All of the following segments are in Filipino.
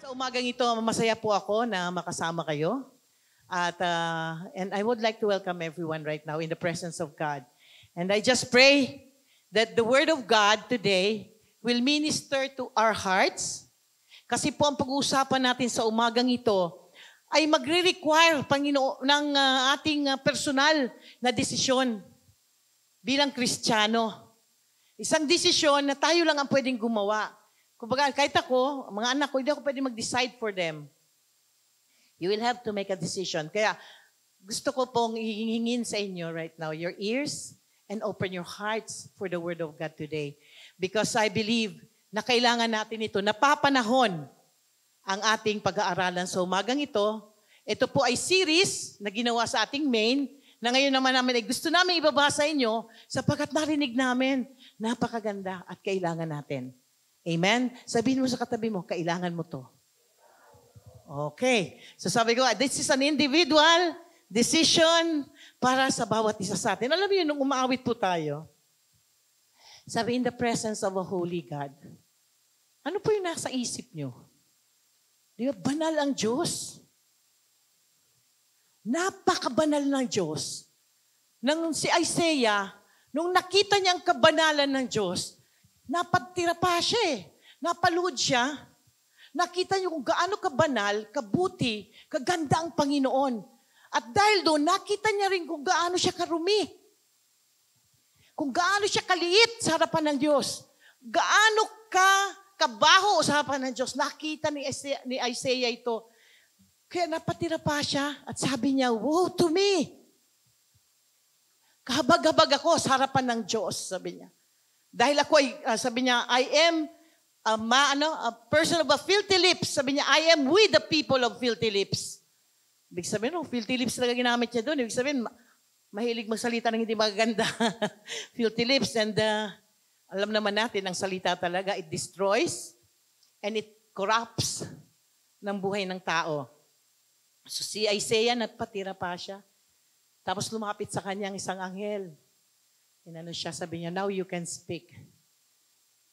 Sa umagang ito, masaya po ako na makasama kayo. And I would like to welcome everyone right now in the presence of God. And I just pray that the Word of God today will minister to our hearts. Kasi po ang pag-uusapan natin sa umagang ito ay magre-require, Panginoon, ng ating personal na desisyon bilang Kristiyano. Isang desisyon na tayo lang ang pwedeng gumawa. Kumbaga, kahit ako, mga anak ko, hindi ako pwedeng mag-decide for them. You will have to make a decision. Kaya gusto ko pong hihingin sa inyo right now your ears and open your hearts for the Word of God today. Because I believe na kailangan natin ito. Napapanahon ang ating pag-aaralan sa umagang ito. Ito po ay series na ginawa sa ating main na ngayon naman namin ay gusto namin ibabasa inyo sapagkat narinig namin napakaganda at kailangan natin. Amen? Sabihin mo sa katabi mo, kailangan mo to. Okay. So sabi ko, this is an individual decision para sa bawat isa sa atin. Alam niyo, nung umaawit po tayo, sabi, in the presence of a holy God, ano po yung nasa isip niyo? Di ba, banal ang Diyos. Napakabanal ng Diyos. Nang si Isaiah, nung nakita niya ang kabanalan ng Diyos, napatira pa siya eh. Napaluhod siya. Nakita niyo kung gaano kabanal, kabuti, kaganda ang Panginoon. At dahil doon, nakita niya rin kung gaano siya karumi. Kung gaano siya kaliit sa harapan ng Diyos. Gaano kabaho sa harapan ng Diyos. Nakita ni Isaiah ito. Kaya napatira pa siya at sabi niya, woe to me. Kahabag-habag ako sa harapan ng Diyos, sabi niya. Dahil ako ay, sabi niya, I am a person of a filthy lips. Sabi niya, I am with the people of filthy lips. Ibig sabihin, filthy lips talaga ginamit niya doon. Ibig sabihin, mahilig magsalita ng hindi magaganda. Filthy lips. And alam naman natin, ang salita talaga, it destroys and it corrupts ng buhay ng tao. So si Isaiah, nagpatira pa siya. Tapos lumapit sa kanya ang isang anghel. Inano siya, sabi niya, now you can speak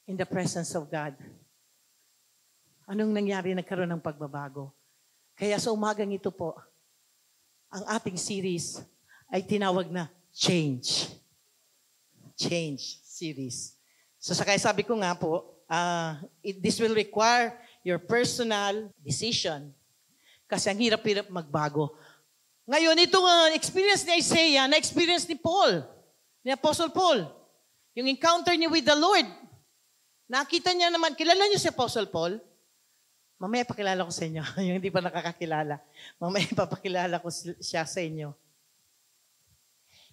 in the presence of God. Anong nangyari? Nagkaroon ng pagbabago. Kaya sa umagang ito po, ang ating series ay tinawag na Change. Change series. So kaya sabi ko nga po, this will require your personal decision. Kasi ang hirap-hirap magbago. Ngayon, itong experience ni Isaiah, na-experience ni Paul, ni Apostle Paul, yung encounter niya with the Lord, nakita niya naman, kilala niyo si Apostle Paul? Mamaya pakilala ko sa inyo, yung hindi pa nakakakilala. Mamaya papakilala ko siya sa inyo.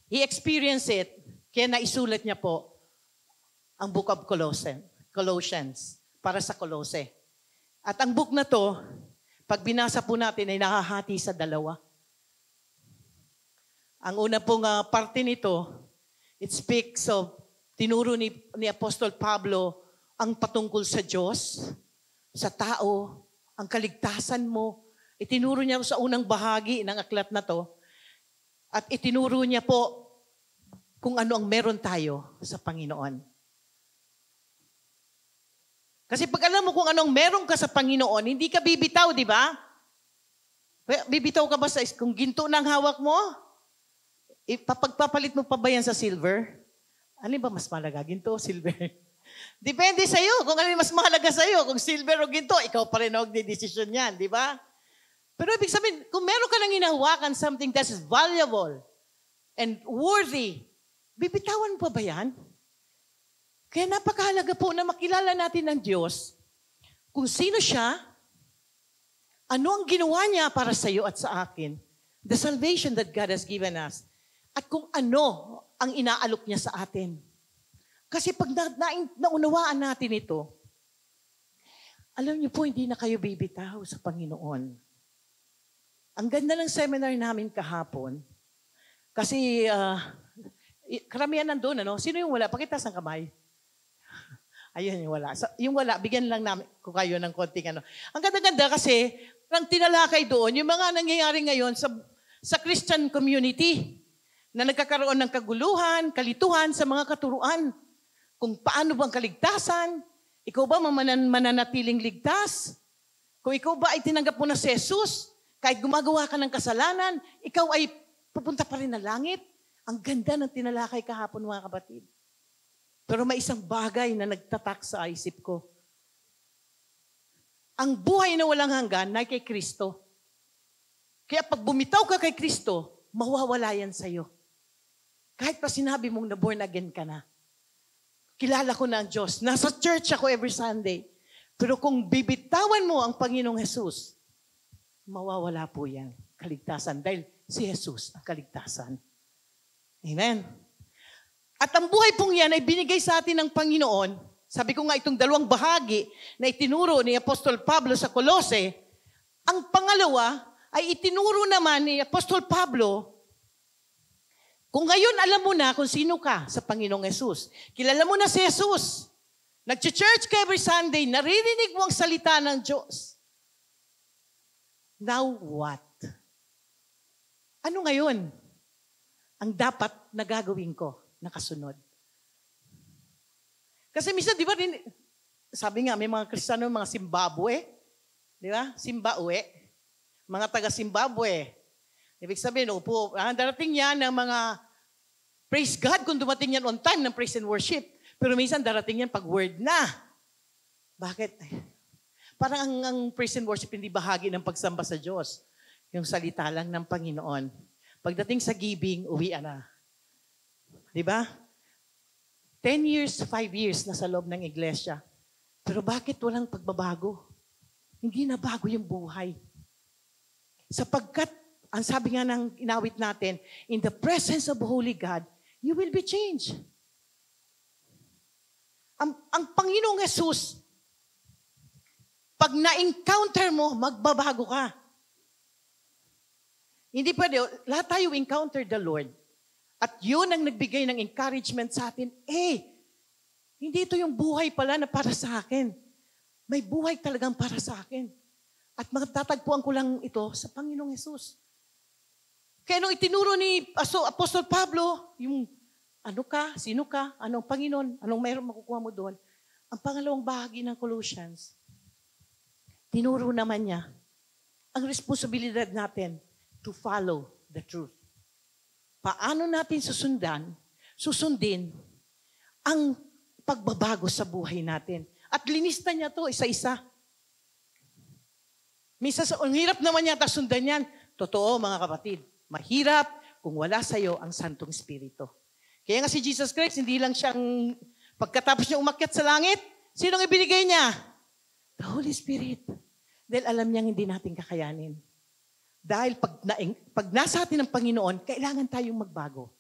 He experienced it, kaya naisulat niya po ang Book of Colossians, para sa Colose. At ang book na to, pag binasa po natin ay nakahati sa dalawa. Ang una pong parte nito, it speaks of, tinuro ni Apostol Pablo ang patungkol sa Diyos, sa tao, ang kaligtasan mo. Itinuro niya sa unang bahagi ng aklat na to. At itinuro niya po kung ano ang meron tayo sa Panginoon. Kasi pag alam mo kung anong meron ka sa Panginoon, hindi ka bibitaw, di ba? Bibitaw ka ba kung ginto ng hawak mo? Pagpapalit mo pa ba yan sa silver? Ano ba mas mahalaga? Ginto o silver? Depende sa'yo kung ano mas mahalaga sa'yo. Kung silver o ginto, ikaw pa rin magdidesisyon yan, di ba? Pero ibig sabihin, kung meron ka nang hinahawakan something that is valuable and worthy, bibitawan pa ba yan? Kaya napakahalaga po na makilala natin ng Diyos kung sino siya, ano ang ginawa niya para sa'yo at sa akin, the salvation that God has given us, at kung ano ang inaalok niya sa atin. Kasi pag naunawaan natin ito, alam niyo po, hindi na kayo bibitaw sa Panginoon. Ang ganda ng seminar namin kahapon, kasi karamihan nandun, ano? Sino yung wala? Pakitaas ng kamay. Ayun yung wala. Yung wala, bigyan lang namin ko kayo ng konting ano. Ang ganda-ganda kasi, nang tinalakay doon, yung mga nangyayari ngayon sa Christian community, na nagkakaroon ng kaguluhan, kalituhan sa mga katuruan. Kung paano bang kaligtasan, ikaw ba mananatiling ligtas? Kung ikaw ba ay tinanggap mo na si Jesus, kahit gumagawa ka ng kasalanan, ikaw ay pupunta pa rin na langit. Ang ganda ng tinalakay kahapon, mga kapatid. Pero may isang bagay na nagtatak sa isip ko. Ang buhay na walang hanggan ay kay Kristo. Kaya pag bumitaw ka kay Kristo, mawawala yan sa'yo. Kahit pa sinabi mong na born again ka na. Kilala ko na ang Diyos. Nasa church ako every Sunday. Pero kung bibitawan mo ang Panginoong Jesus, mawawala po yan. Kaligtasan. Dahil si Jesus ang kaligtasan. Amen. At ang buhay pong yan ay binigay sa atin ng Panginoon. Sabi ko nga itong dalawang bahagi na itinuro ni Apostol Pablo sa Colose, ang pangalawa ay itinuro naman ni Apostol Pablo, kung ngayon alam mo na kung sino ka sa Panginoong Jesus, kilala mo na si Jesus, nag-church ka every Sunday, naririnig mo ang salita ng Diyos. Now what? Ano ngayon ang dapat na gagawin ko na kasunod? Kasi minsan, di ba, sabi nga, may mga Kristiyano, mga Zimbabwe, di ba? Zimbabwe. Mga taga-Zimbabwe. Ibig sabihin, upo, darating yan ng mga praise God kung dumating yan on time ng praise and worship. Pero minsan darating yan pag word na. Bakit? Parang ang praise and worship hindi bahagi ng pagsamba sa Diyos. Yung salita lang ng Panginoon. Pagdating sa giving, uwi na. Di ba? 10 years, 5 years na sa loob ng iglesia. Pero bakit walang pagbabago? Hindi na bago yung buhay. Sapagkat, ang sabi nga ng inawit natin, in the presence of Holy God, you will be changed. Ang Panginoong Jesus, pag na-encounter mo, magbabago ka. Hindi pwede, lahat tayo encounter the Lord. At yun ang nagbigay ng encouragement sa atin. Hindi ito yung buhay pala na para sa akin. May buhay talagang para sa akin. At matatagpuan ko lang ito sa Panginoong Jesus. Kaya nung itinuro ni Apostol Pablo, yung ano ka, sino ka, anong Panginoon, anong mayroong makukuha mo doon, ang pangalawang bahagi ng Colossians, tinuro naman niya ang responsibilidad natin to follow the truth. Paano natin susundin ang pagbabago sa buhay natin. At linista niya to isa-isa. Minsan, ang hirap naman yata sundan yan. Totoo, mga kapatid. Mahirap kung wala sa'yo ang Santong Espiritu. Kaya nga si Jesus Christ, hindi lang siyang, pagkatapos niya umakyat sa langit, sinong ibinigay niya? The Holy Spirit. Dahil alam niyang hindi natin kakayanin. Dahil pag nasa atin ng Panginoon, kailangan tayong magbago.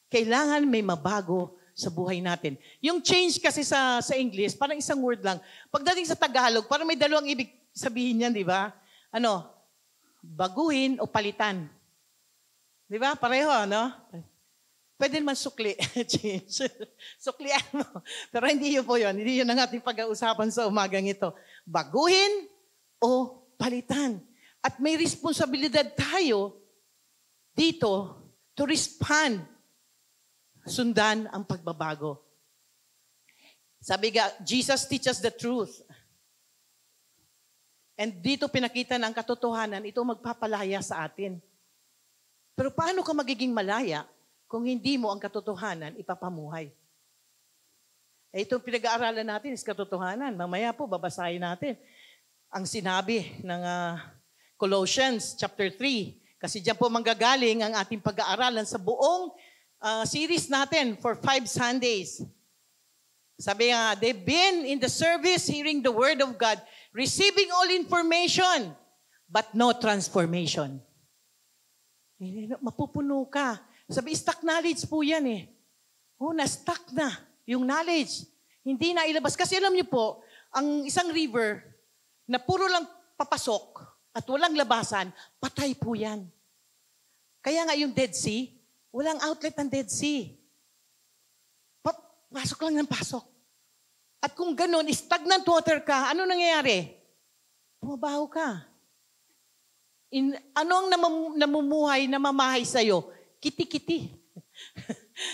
Kailangan may mabago sa buhay natin. Yung change kasi sa English, parang isang word lang. Pagdating sa Tagalog, parang may dalawang ibig sabihin yan, di ba? Baguhin o palitan. Di ba? Pareho, no? Pwede naman sukli. Change. Suklian mo. Pero hindi yun po yun. Hindi yun ang ating pag-uusapan sa umagang ito. Baguhin o palitan. At may responsibilidad tayo dito to respond. Sundan ang pagbabago. Sabi nga, Jesus teaches the truth. And dito pinakita na ang katotohanan, ito magpapalaya sa atin. Pero paano ka magiging malaya kung hindi mo ang katotohanan ipapamuhay? Ito pinag-aaralan natin is katotohanan. Mamaya po, babasahin natin ang sinabi ng Colossians chapter 3. Kasi diyan po manggagaling ang ating pag-aaralan sa buong series natin for 5 Sundays. Sabi nga, they've been in the service, hearing the word of God, receiving all information, but no transformation. Mapupuno ka. Sabi, stuck knowledge po yan eh. Na-stuck na yung knowledge. Hindi na ilabas. Kasi alam niyo po, ang isang river na puro lang papasok at walang labasan, patay po yan. Kaya nga yung Dead Sea, walang outlet ng Dead Sea. Pasok lang ng pasok. At kung ganun, stagnant water ka, ano nangyayari? Bumabaho ka. Ano ang namumuhay, namamahay sa'yo? Kiti-kiti.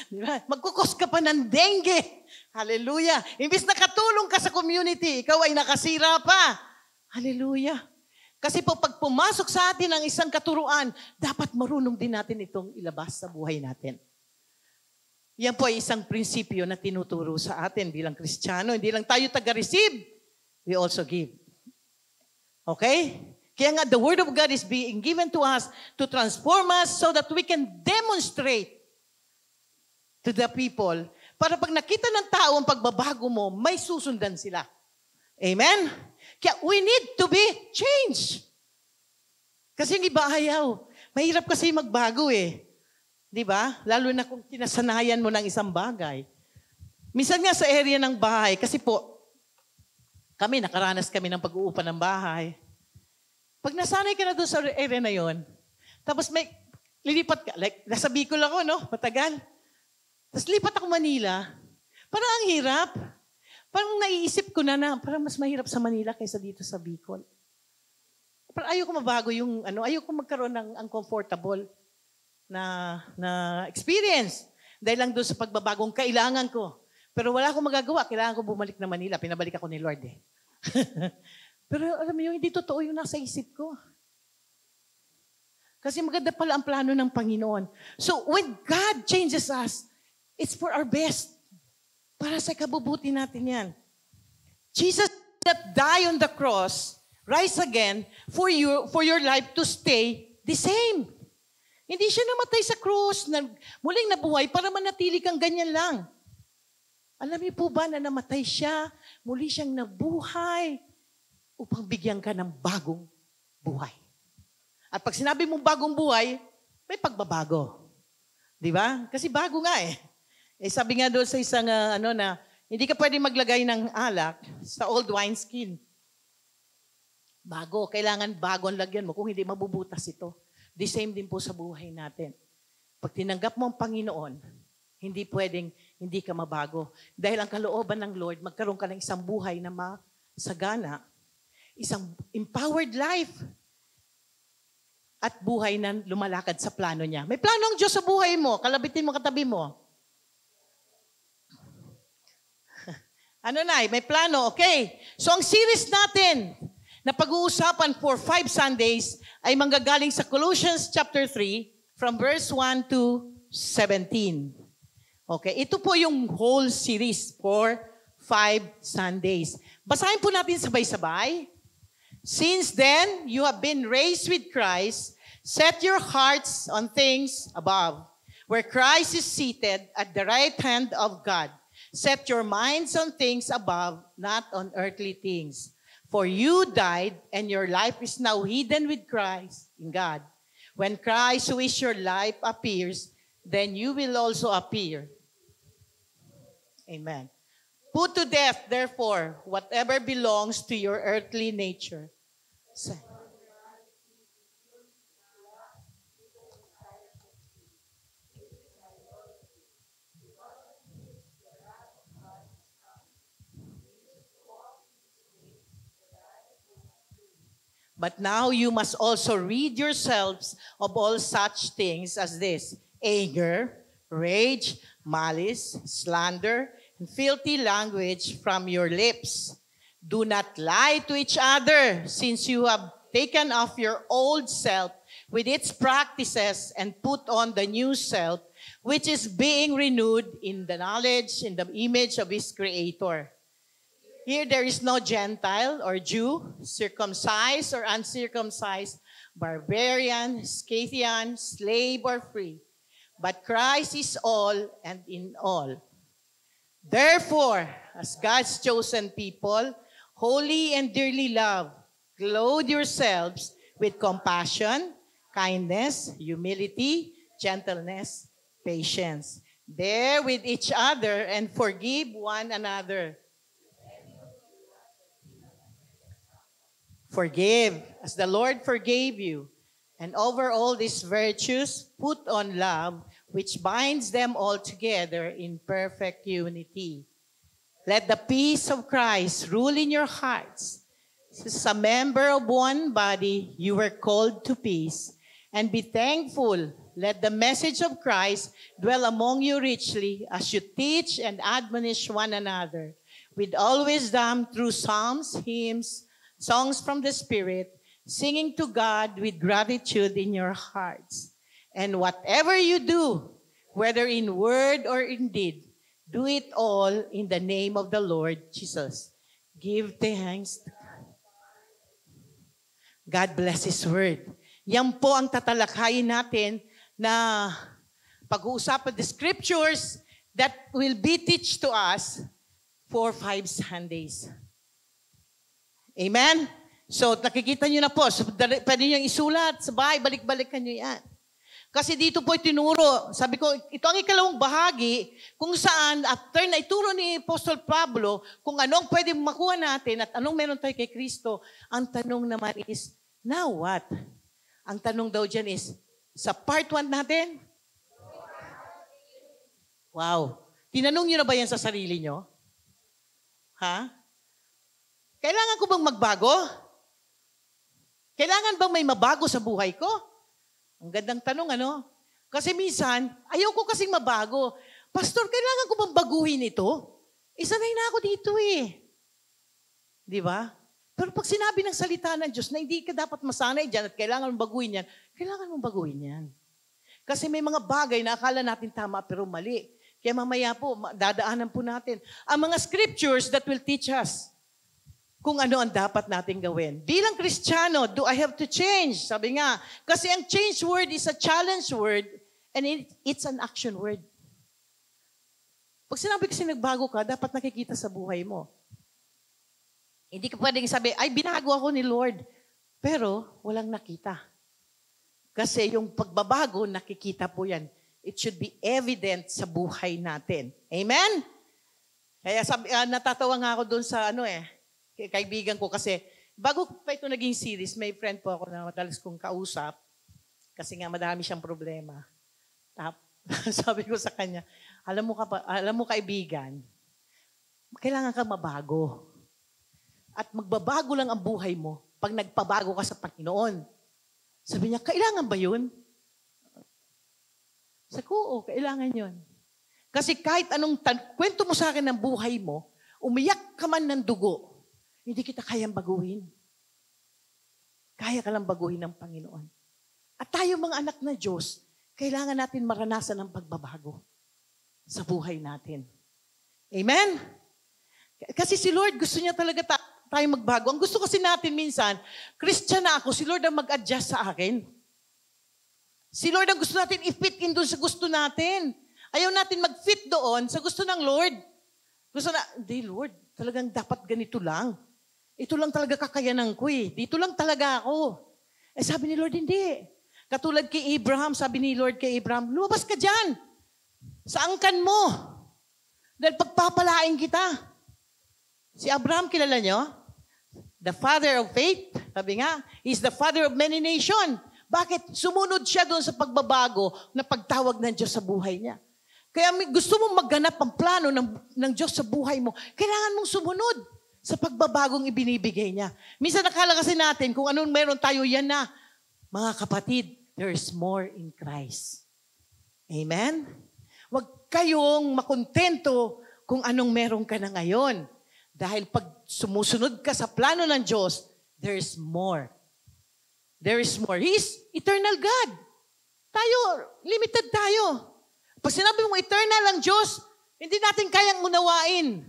Diba? Magkukos ka pa ng dengue. Hallelujah. Imbis na katulong ka sa community, ikaw ay nakasira pa. Hallelujah. Kasi po pag pumasok sa atin ang isang katuruan, dapat marunong din natin itong ilabas sa buhay natin. Yan po ay isang prinsipyo na tinuturo sa atin bilang Kristiyano. Hindi lang tayo taga-receive, we also give. Okay? Kaya nga the Word of God is being given to us to transform us so that we can demonstrate to the people para pag nakita ng tao ang pagbabago mo, may susundan sila. Amen? Kaya we need to be changed. Kasi yung iba ayaw. Mahirap kasi magbago eh. Di ba? Lalo na kung kinasanayan mo ng isang bagay. Minsan nga sa area ng bahay, kasi po, kami, nakaranas kami ng pag-uupa ng bahay. Pag nasanay ka na doon sa area na yon, tapos may lilipat ka, like nasa Bicol ako, no? Matagal. Tapos lipat ako Manila. Parang ang hirap. Parang naiisip ko na parang mas mahirap sa Manila kaysa dito sa Bicol. Parang ayoko mabago yung, ayoko magkaroon ng uncomfortable na experience. Dahil lang doon sa pagbabagong kailangan ko. Pero wala akong magagawa. Kailangan ko bumalik na Manila. Pinabalik ako ni Lord eh. Pero alam mo yung hindi totoo yung nasa isip ko. Kasi maganda pala ang plano ng Panginoon. So when God changes us, it's for our best. Para sa kabubuti natin yan. Jesus that die on the cross, rise again for your life to stay the same. Hindi siya namatay sa cross, muling nabuhay para manatili kang ganyan lang. Alam niyo po ba na namatay siya, muli siyang nabuhay upang bigyan ka ng bagong buhay. At pag sinabi mong bagong buhay, may pagbabago. Di ba? Kasi bago nga eh. Sabi nga doon sa isang na hindi ka pwede maglagay ng alak sa old wineskin. Bago. Kailangan bago ang lagyan mo. Kung hindi, mabubutas ito. The same din po sa buhay natin. Pag tinanggap mo ang Panginoon, hindi pwedeng hindi ka mabago. Dahil ang kalooban ng Lord, magkaroon ka ng isang buhay na masagana. Isang empowered life. At buhay na lumalakad sa plano niya. May plano ang Diyos sa buhay mo. Kalabitin mo, katabi mo. May plano, okay. So ang series natin na pag-uusapan for 5 Sundays ay manggagaling sa Colossians chapter 3 from verse 1 to 17. Okay, ito po yung whole series for 5 Sundays. Basahin po natin sabay-sabay. Since then, you have been raised with Christ, set your hearts on things above, where Christ is seated at the right hand of God. Set your minds on things above, not on earthly things. For you died, and your life is now hidden with Christ in God. When Christ, who is your life, appears, then you will also appear. Amen. Put to death, therefore, whatever belongs to your earthly nature. But now you must also rid yourselves of all such things as this: anger, rage, malice, slander, and filthy language from your lips. Do not lie to each other, since you have taken off your old self with its practices and put on the new self, which is being renewed in the knowledge, in the image of His Creator. Here there is no Gentile or Jew, circumcised or uncircumcised, barbarian, Scythian, slave or free, but Christ is all and in all. Therefore, as God's chosen people, holy and dearly loved, clothe yourselves with compassion, kindness, humility, gentleness, patience. Bear with each other and forgive one another. Forgive as the Lord forgave you. And over all these virtues, put on love, which binds them all together in perfect unity. Let the peace of Christ rule in your hearts. As a member of one body, you were called to peace. And be thankful. Let the message of Christ dwell among you richly as you teach and admonish one another with all wisdom through psalms, hymns, songs from the Spirit, singing to God with gratitude in your hearts. And whatever you do, whether in word or in deed, do it all in the name of the Lord Jesus. Give thanks. God bless His Word. Yan po ang tatalakhayin natin na pag-uusapan the scriptures that will be teach to us for 5 Sundays. Amen? So, nakikita nyo na po. So, pwede nyo isulat sa bahay, balik-balikan nyo yan. Kasi dito po tinuro, sabi ko, ito ang ikalawang bahagi kung saan, after na ituro ni Apostle Pablo, kung anong pwede makuha natin at anong meron tayo kay Kristo, ang tanong naman is, now what? Ang tanong daw dyan is, sa part 1 natin? Wow. Tinanong nyo na ba yan sa sarili nyo? Ha? Kailangan ko bang magbago? Kailangan bang may mabago sa buhay ko? Ang gandang tanong, ano? Kasi minsan, ayaw ko kasing mabago. Pastor, kailangan ko bang baguhin ito? Sanay na ako dito eh. Di ba? Pero pag sinabi ng salita ng Diyos na hindi ka dapat masanay dyan at kailangan mong baguhin yan, kailangan mong baguhin yan. Kasi may mga bagay na akala natin tama pero mali. Kaya mamaya po, dadaanan po natin ang mga scriptures that will teach us kung ano ang dapat natin gawin. Bilang Kristiyano, do I have to change? Sabi nga, kasi ang change word is a challenge word and it's an action word. Pag sinabi kasi nagbago ka, dapat nakikita sa buhay mo. Hindi ka pwedeng sabi, ay binago ako ni Lord. Pero walang nakita. Kasi yung pagbabago, nakikita po yan. It should be evident sa buhay natin. Amen? Kaya natatawa nga ako doon sa kaibigan ko kasi bago pa ito naging series, may friend po ako na madalas kong kausap kasi nga madami siyang problema. Sabi ko sa kanya, alam mo kaibigan, kailangan ka mabago. At magbabago lang ang buhay mo pag nagpabago ka sa Panginoon. Sabi niya, kailangan ba yun? Sabi ko, oo, kailangan yun. Kasi kahit anong kwento mo sa akin ng buhay mo, umiyak ka man ng dugo, hindi kita kayang baguhin. Kaya ka lang baguhin ng Panginoon. At tayo mga anak na Diyos, kailangan natin maranasan ang pagbabago sa buhay natin. Amen? Kasi si Lord gusto niya talaga tayo magbago. Ang gusto kasi natin minsan, Christian na ako, si Lord ang mag-adjust sa akin. Si Lord ang gusto natin i-fit in doon sa gusto natin. Ayaw natin mag-fit doon sa gusto ng Lord. Gusto na, hindi Lord, talagang dapat ganito lang. Ito lang talaga kakayanan ko eh. Dito lang talaga ako. Sabi ni Lord, hindi. Katulad kay Abraham, sabi ni Lord kay Abraham, lumabas ka dyan. Sa angkan mo. Dahil pagpapalain kita. Si Abraham, kilala nyo? The father of faith. Sabi nga, he's the father of many nations. Bakit? Sumunod siya doon sa pagbabago na pagtawag ng Diyos sa buhay niya. Kaya gusto mong magganap ang plano ng Diyos sa buhay mo, kailangan mong sumunod sa pagbabagong ibinibigay niya. Minsan nakala kasi natin, kung anong meron tayo, yan na. Mga kapatid, there is more in Christ. Amen? Huwag kayong makontento kung anong meron ka na ngayon. Dahil pag sumusunod ka sa plano ng Diyos, there is more. There is more. He is eternal God. Tayo, limited tayo. Pag sinabi mo eternal ang Diyos, hindi natin kayang unawain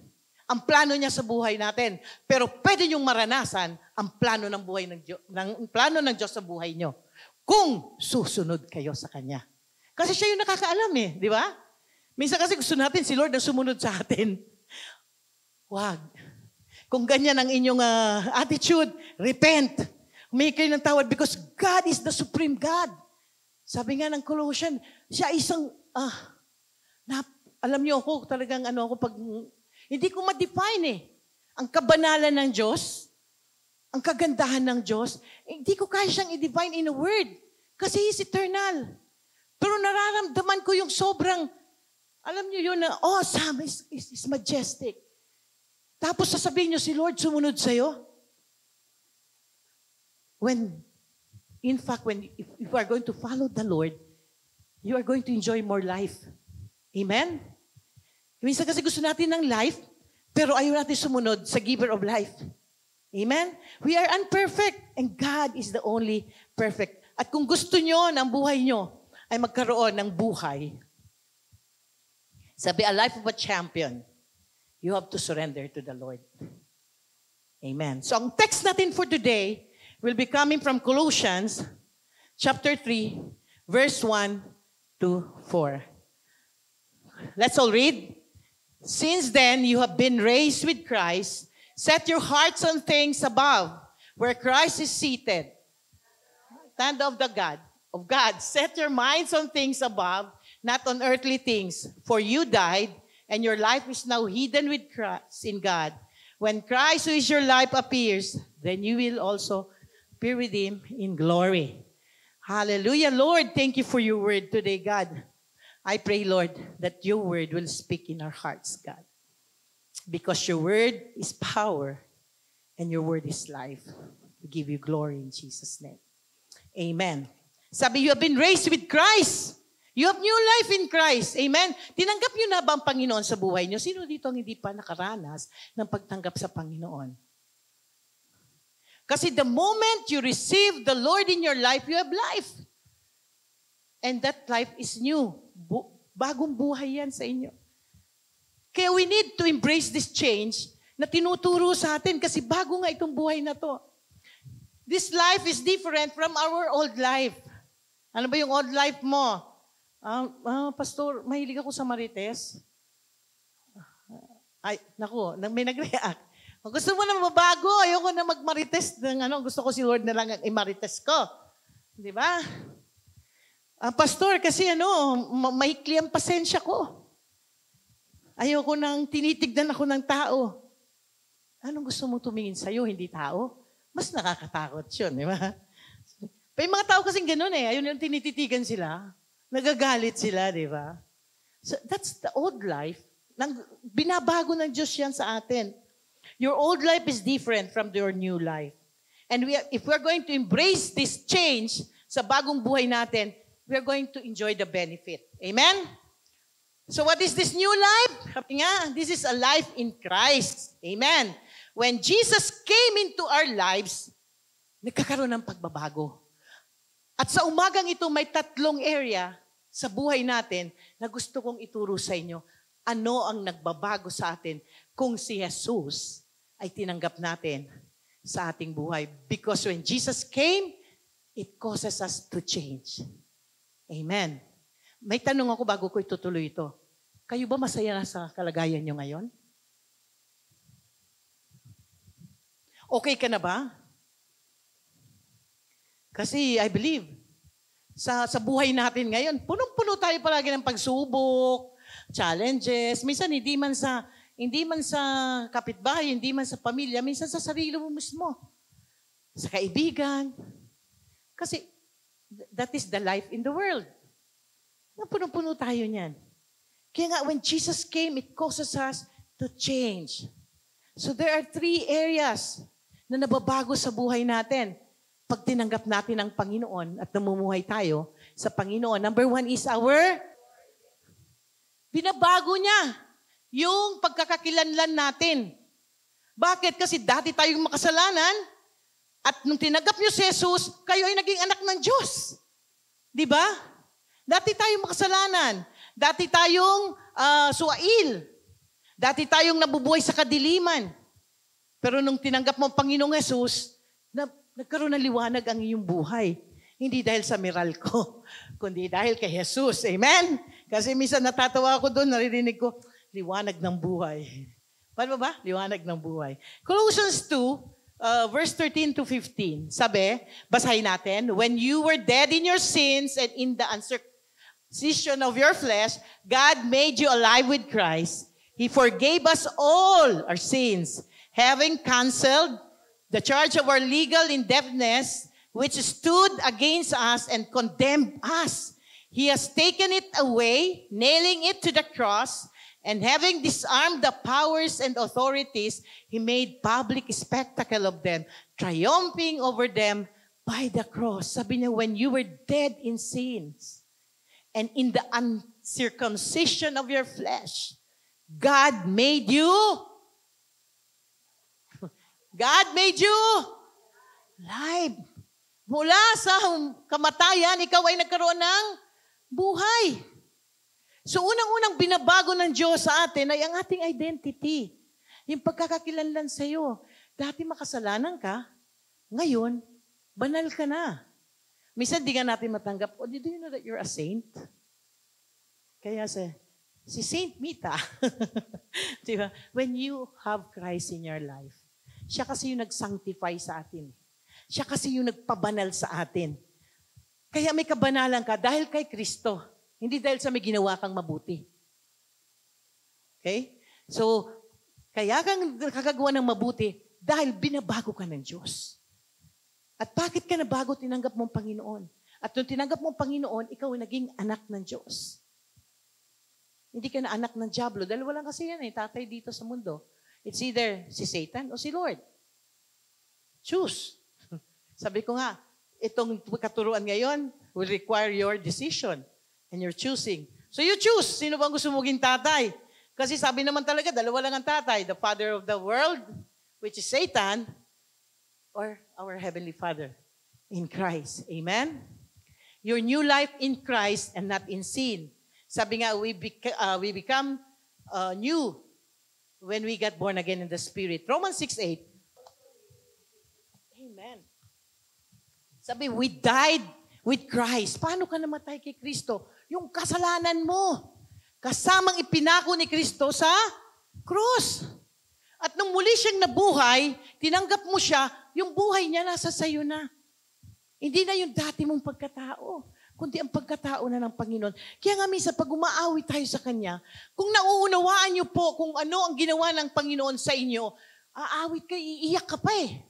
ang plano niya sa buhay natin. Pero pwede niyong maranasan ang plano ng buhay ng Diyos, plano ng Diyos sa buhay niyo. Kung susunod kayo sa Kanya. Kasi siya yung nakakaalam eh, di ba? Minsan kasi gusto natin si Lord na sumunod sa atin. Wag. Kung ganyan ang inyong attitude, repent. Humingi kayo ng tawad because God is the supreme God. Sabi nga ng Colossians, siya isang, alam niyo ako, talagang pag, hindi ko ma-define eh. Ang kabanalan ng Diyos, ang kagandahan ng Diyos, hindi ko kaya siyang i-define in a word. Kasi He's eternal. Pero nararamdaman ko yung sobrang, alam niyo yun na, awesome, is majestic. Tapos sasabihin niyo si Lord sumunod sa'yo. If you are going to follow the Lord, you are going to enjoy more life. Amen? Minsan kasi gusto natin ng life, pero ayaw natin sumunod sa giver of life. Amen? We are unperfect and God is the only perfect. At kung gusto nyo ng buhay nyo ay magkaroon ng buhay, sabi, a life of a champion, you have to surrender to the Lord. Amen. So ang text natin for today will be coming from Colossians chapter 3, verse 1 to 4. Let's all read. Since then, you have been raised with Christ. Set your hearts on things above, where Christ is seated. Stand of God. Set your minds on things above, not on earthly things. For you died, and your life is now hidden with Christ in God. When Christ, who is your life, appears, then you will also appear with Him in glory. Hallelujah. Lord, thank you for your word today, God. I pray, Lord, that your word will speak in our hearts, God. Because your word is power and your word is life. We give you glory in Jesus' name. Amen. Sabi, you have been raised with Christ. You have new life in Christ. Amen. Tinanggap niyo na ba ang Panginoon sa buhay niyo? Sino dito ang hindi pa nakaranas ng pagtanggap sa Panginoon? Kasi the moment you receive the Lord in your life, you have life. And that life is new. Bagong buhay yan sa inyo. Kaya we need to embrace this change na tinuturo sa atin kasi bago nga itong buhay na to. This life is different from our old life. Ano ba yung old life mo? Pastor, mahilig ako sa Marites. Ay, naku, may nag-react. Gusto mo na mabago, ayoko na mag-Marites. Gusto ko si Lord na lang i-Marites ko. Di ba? Pastor, kasi maikli ang pasensya ko. Ayoko nang tinitignan ako ng tao. Anong gusto mo tumingin sa'yo, hindi tao? Mas nakakatakot yun, di ba? May mga tao kasing ganun eh. Ayun yung tinititigan sila. Nagagalit sila, di ba? So that's the old life. Binabago ng Diyos yan sa atin. Your old life is different from your new life. And if we're going to embrace this change sa bagong buhay natin, we're going to enjoy the benefit. Amen? So what is this new life? Sabi nga, this is a life in Christ. Amen. When Jesus came into our lives, nagkakaroon ng pagbabago. At sa umagang ito, may 3 area sa buhay natin na gusto kong ituro sa inyo. Ano ang nagbabago sa atin kung si Jesus ay tinanggap natin sa ating buhay? Because when Jesus came, it causes us to change. Amen. May tanong ako bago ko itutuloy ito. Kayo ba masaya na sa kalagayan nyo ngayon? Okay ka na ba? Kasi I believe, sa buhay natin ngayon, punong-puno tayo palagi ng pagsubok, challenges. Minsan hindi man sa kapitbahay, hindi man sa pamilya, minsan sa sarili mo mismo. Sa kaibigan. Kasi that is the life in the world. Punong-puno tayo niyan. Kaya nga, when Jesus came, it causes us to change. So there are 3 areas na nababago sa buhay natin pag tinanggap natin ang Panginoon at namumuhay tayo sa Panginoon. Number 1 is binabago niya yung pagkakakilanlan natin. Bakit? Kasi dati tayong makasalanan at nung tinanggap niyo si Jesus, kayo ay naging anak ng Diyos. Di ba? Dati tayong makasalanan. Dati tayong suwail. Dati tayong nabubuhay sa kadiliman. Pero nung tinanggap mo ang Panginoong Jesus, nagkaroon ng liwanag ang iyong buhay. Hindi dahil sa Meralco, kundi dahil kay Jesus. Amen? Kasi minsan natatawa ako doon, naririnig ko, liwanag ng buhay. Paano ba? Liwanag ng buhay. Colossians 2, verse 13 to 15. Sabi, basahin natin, when you were dead in your sins and in the uncircumcision of your flesh, God made you alive with Christ. He forgave us all our sins, having canceled the charge of our legal indebtedness, which stood against us and condemned us. He has taken it away, nailing it to the cross, and having disarmed the powers and authorities, He made public spectacle of them, triumphing over them by the cross. Sabi niya, when you were dead in sins and in the uncircumcision of your flesh, God made you God made you alive. Mula sa kamatayan, ikaw ay nagkaroon ng buhay. So unang-unang binabago ng Diyos sa atin ay ang ating identity. Yung pagkakakilanlan sa iyo. Dati makasalanan ka, ngayon, banal ka na. Minsan di nga natin matanggap, oh, do you know that you're a saint? Kaya si Saint Mita, diba? When you have Christ in your life, siya kasi yung nag-sanctify sa atin. Siya kasi yung nagpabanal sa atin. Kaya may kabanalan ka dahil kay Kristo. Hindi dahil sa may ginawa kang mabuti. Okay? So, kaya kang kakagawa ng mabuti dahil binabago ka ng Diyos. At bakit ka nabago? Tinanggap mong Panginoon. At nung tinanggap mong Panginoon, ikaw ay naging anak ng Diyos. Hindi ka na anak ng Diablo. Dalawa lang kasi yan tatay dito sa mundo. It's either si Satan o si Lord. Choose. Sabi ko nga, itong katuruan ngayon will require your decision. And you're choosing. So you choose. Sino bang gusto mo maging tatay? Kasi sabi naman talaga, dalawa lang ang tatay. The father of the world, which is Satan, or our Heavenly Father in Christ. Amen? Your new life in Christ and not in sin. Sabi nga, we become new when we got born again in the Spirit. Romans 6:8. Amen. Sabi, we died with Christ. Paano ka namatay kay Kristo? Yung kasalanan mo. Kasamang ipinako ni Kristo sa krus. At nung muli siyang nabuhay, tinanggap mo siya, yung buhay niya nasa sayo na. Hindi na yung dati mong pagkatao, kundi ang pagkatao na ng Panginoon. Kaya nga minsan, pag umaawi tayo sa Kanya, kung nauunawaan niyo po kung ano ang ginawa ng Panginoon sa inyo, aawit kayo, iiyak ka pa eh.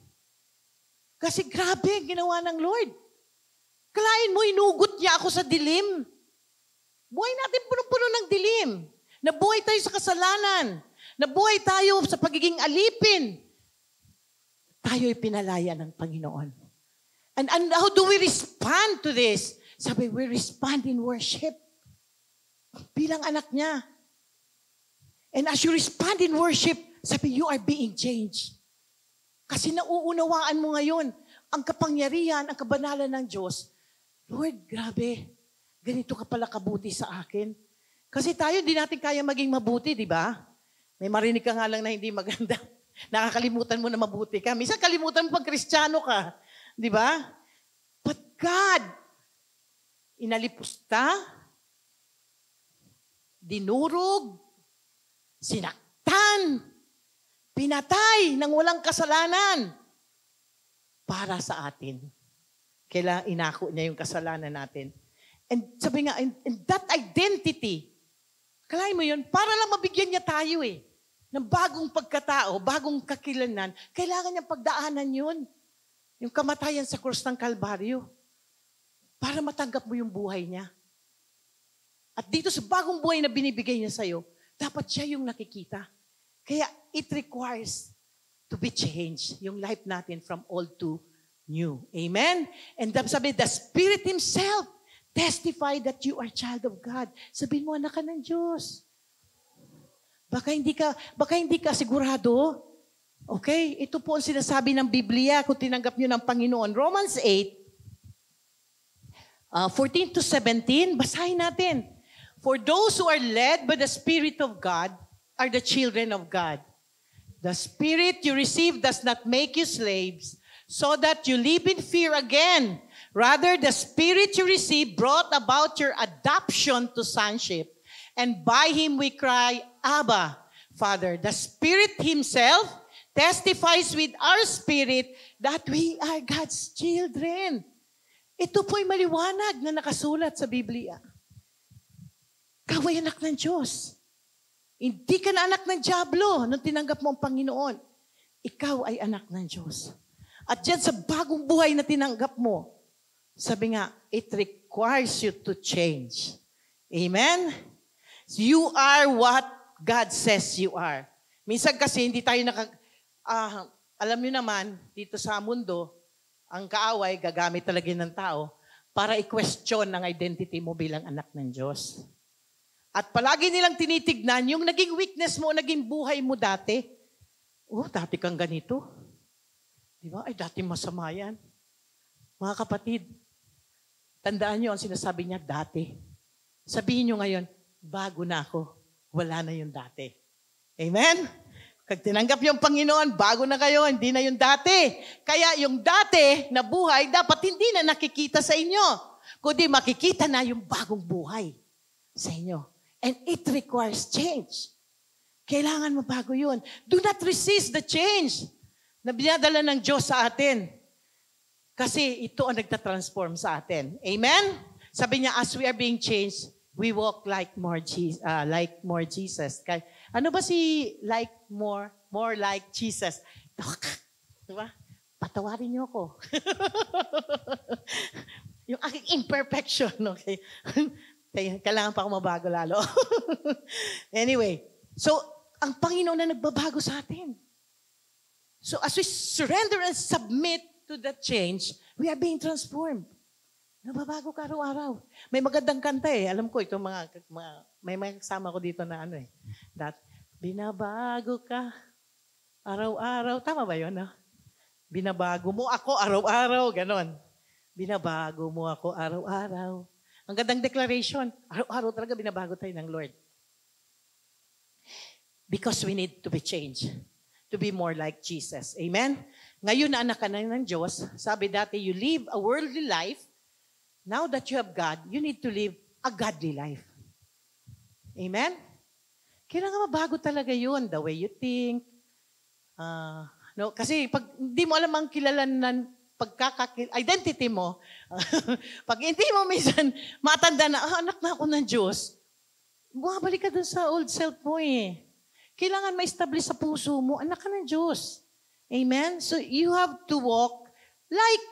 Kasi grabe ang ginawa ng Lord. Kalain mo, inugot niya ako sa dilim. Buhay natin puno-puno ng dilim. Nabuhay tayo sa kasalanan. Nabuhay tayo sa pagiging alipin. Tayo'y pinalaya ng Panginoon. And how do we respond to this? Sabi, we respond in worship. Bilang anak niya. And as you respond in worship, sabi, you are being changed. Kasi nauunawaan mo ngayon ang kapangyarihan, ang kabanalan ng Diyos. Lord, grabe. Ganito ka pala kabuti sa akin. Kasi tayo, hindi natin kaya maging mabuti, di ba? May marinig ka nga lang na hindi maganda. Nakakalimutan mo na mabuti ka. Minsan kalimutan mo pag Kristiyano ka. Di ba? But God, inalipusta, dinurog, sinaktan, pinatay ng walang kasalanan para sa atin. Kailangan inako niya yung kasalanan natin. And sabi nga, and that identity, kalahin mo yun, para lang mabigyan niya tayo ng bagong pagkatao, bagong kakilanan, kailangan niyang pagdaanan yun. Yung kamatayan sa krus ng Kalbaryo. Para matanggap mo yung buhay niya. At dito sa bagong buhay na binibigay niya sa'yo, dapat siya yung nakikita. Kaya it requires to be changed, yung life natin from old to new. Amen? And sabi, the Spirit Himself testify that you are child of God. Sabihin mo, anak ka ng Diyos. Baka hindi ka sigurado. Okay? Ito po ang sinasabi ng Biblia kung tinanggap nyo ng Panginoon. Romans 8, 14 to 17, basahin natin. For those who are led by the Spirit of God are the children of God. The Spirit you receive does not make you slaves, so that you live in fear again. Rather, the Spirit you receive brought about your adoption to sonship. And by Him we cry, Abba, Father. The Spirit Himself testifies with our spirit that we are God's children. Ito po'y maliwanag na nakasulat sa Biblia. Ikaw ay anak ng Diyos. Hindi ka na anak ng Diablo nung tinanggap mo ang Panginoon. Ikaw ay anak ng Diyos. At dyan sa bagong buhay na tinanggap mo, sabi nga, it requires you to change. Amen? You are what God says you are. Minsan kasi hindi tayo alam niyo naman, dito sa mundo, ang kaaway gagamit talaga ng tao para i-question ang identity mo bilang anak ng Diyos. At palagi nilang tinitignan yung naging weakness mo, naging buhay mo dati. Oh, dati kang ganito. Di ba? Ay, dati masama yan. Mga kapatid, tandaan nyo ang sinasabi niya dati. Sabihin nyo ngayon, bago na ako. Wala na yung dati. Amen? Pag tinanggap yung Panginoon, bago na kayo, hindi na yung dati. Kaya yung dati na buhay, dapat hindi na nakikita sa inyo. Kundi makikita na yung bagong buhay sa inyo. And it requires change. Kailangan mabago yun. Do not resist the change na binadala ng Diyos sa atin. Kasi ito ang nagtatransform sa atin. Amen? Sabi niya, as we are being changed, we walk like more Jesus. Ano ba si more like Jesus? Diba? Patawarin niyo ako. Yung aking imperfection, okay? Kailangan pa ako mabago lalo. Anyway, so, ang Panginoon na nagbabago sa atin. So, as we surrender and submit to that change, we are being transformed. Nababago ka araw-araw. May magandang kanta eh. Alam ko, itong may kasama ko dito na binabago ka araw-araw. Tama ba yun? No? Binabago mo ako araw-araw. Ganon. Binabago mo ako araw-araw. Ang gandang declaration. Araw-araw talaga binabago tayo ng Lord. Because we need to be changed. To be more like Jesus. Amen? Ngayon na anak ka na ng Diyos, sabi dati, you live a worldly life. Now that you have God, you need to live a godly life. Amen? Kailangan mabago talaga yun. The way you think. Kasi pag hindi mo alam ang kilalanan, identity mo, pag hindi mo minsan matanda na, anak na ako ng Diyos, bumabalik ka dun sa old self mo eh. Kailangan ma-establish sa puso mo, anak ka ng Diyos. Amen? So you have to walk like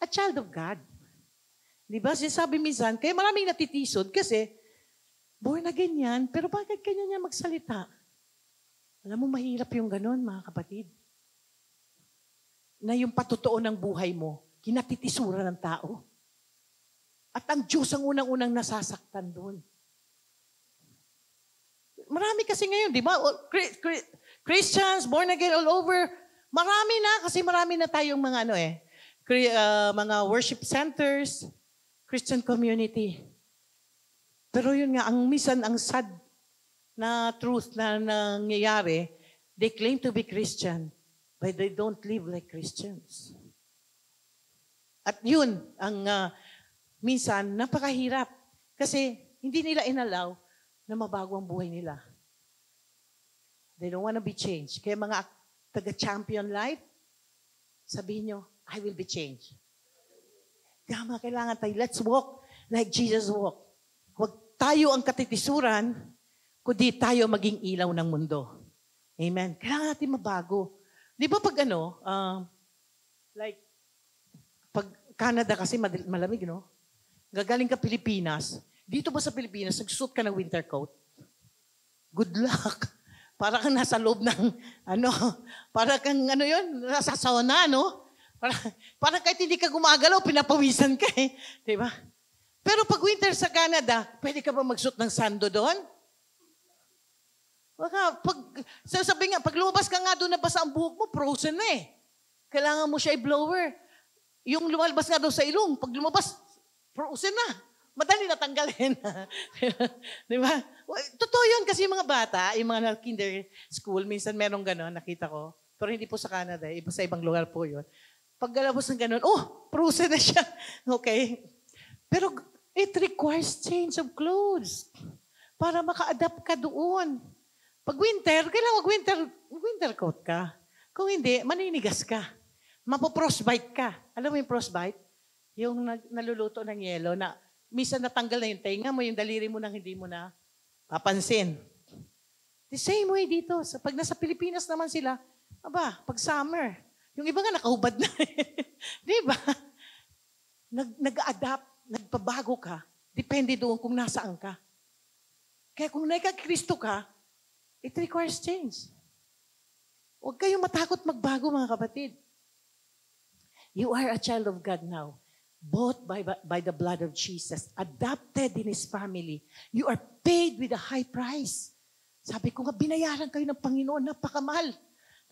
a child of God. Diba? Sinasabi minsan, kaya maraming natitisod kasi born again yan, pero bakit kanya niya magsalita? Alam mo, mahirap yung ganun, mga kapatid. Na yung patotoo ng buhay mo, kinatitisura ng tao. At ang Diyos ang unang-unang nasasaktan doon. Marami kasi ngayon, di ba? Christians, born again all over. Marami na, kasi marami na tayong mga mga worship centers, Christian community. Pero yun nga, minsan ang sad na truth na nangyayari, they claim to be Christian, but they don't live like Christians. At yun, ang minsan, napakahirap. Kasi hindi nila inalaw na mabago ang buhay nila. They don't want to be changed. Kaya mga taga-champion life, sabihin nyo, I will be changed. Tama, kailangan tayo. Let's walk like Jesus walked. Huwag tayo ang katitisuran, kundi tayo maging ilaw ng mundo. Amen. Kailangan natin mabago. Di ba pag pag Canada kasi malamig, no? Gagaling ka Pilipinas, dito ba sa Pilipinas, nagsusuot ka ng winter coat? Good luck. Para kang nasa loob ng, para kang, nasa sauna, no? Para kahit hindi ka gumagalaw, pinapawisan ka eh. Diba? Pero pag winter sa Canada, pwede ka ba magsuot ng sando doon? Sabi nga, pag lumabas ka nga doon na basa ang buhok mo, frozen na eh. Kailangan mo siya i-blower. Yung lumalabas nga doon sa ilong, pag lumabas, frozen na. Madali natanggalin. Di ba? Totoo yun kasi yung mga bata, yung mga kinder school, minsan merong gano'n, nakita ko. Pero hindi po sa Canada, iba sa ibang lugar po yun. Pag galabos ng gano'n, frozen na siya. Okay? Pero it requires change of clothes para maka-adapt ka doon. Pag winter, kailangan winter coat ka. Kung hindi, maninigas ka. Mapoprostbite ka. Alam mo yung frostbite? Yung naluluto ng yelo na minsan natanggal na yung tenga mo, yung daliri mo nang hindi mo na papansin. The same way dito. Pag nasa Pilipinas naman sila, pag summer, yung iba nga nakahubad na. Di ba? Nag-adapt, nagpabago ka, depende doon kung nasaan ka. Kaya kung nagka-Kristo ka, it requires change. Huwag kayong matakot magbago, mga kapatid. You are a child of God now. Bought by the blood of Jesus. Adopted in His family. You are paid with a high price. Sabi ko nga, binayaran kayo ng Panginoon. Napakamahal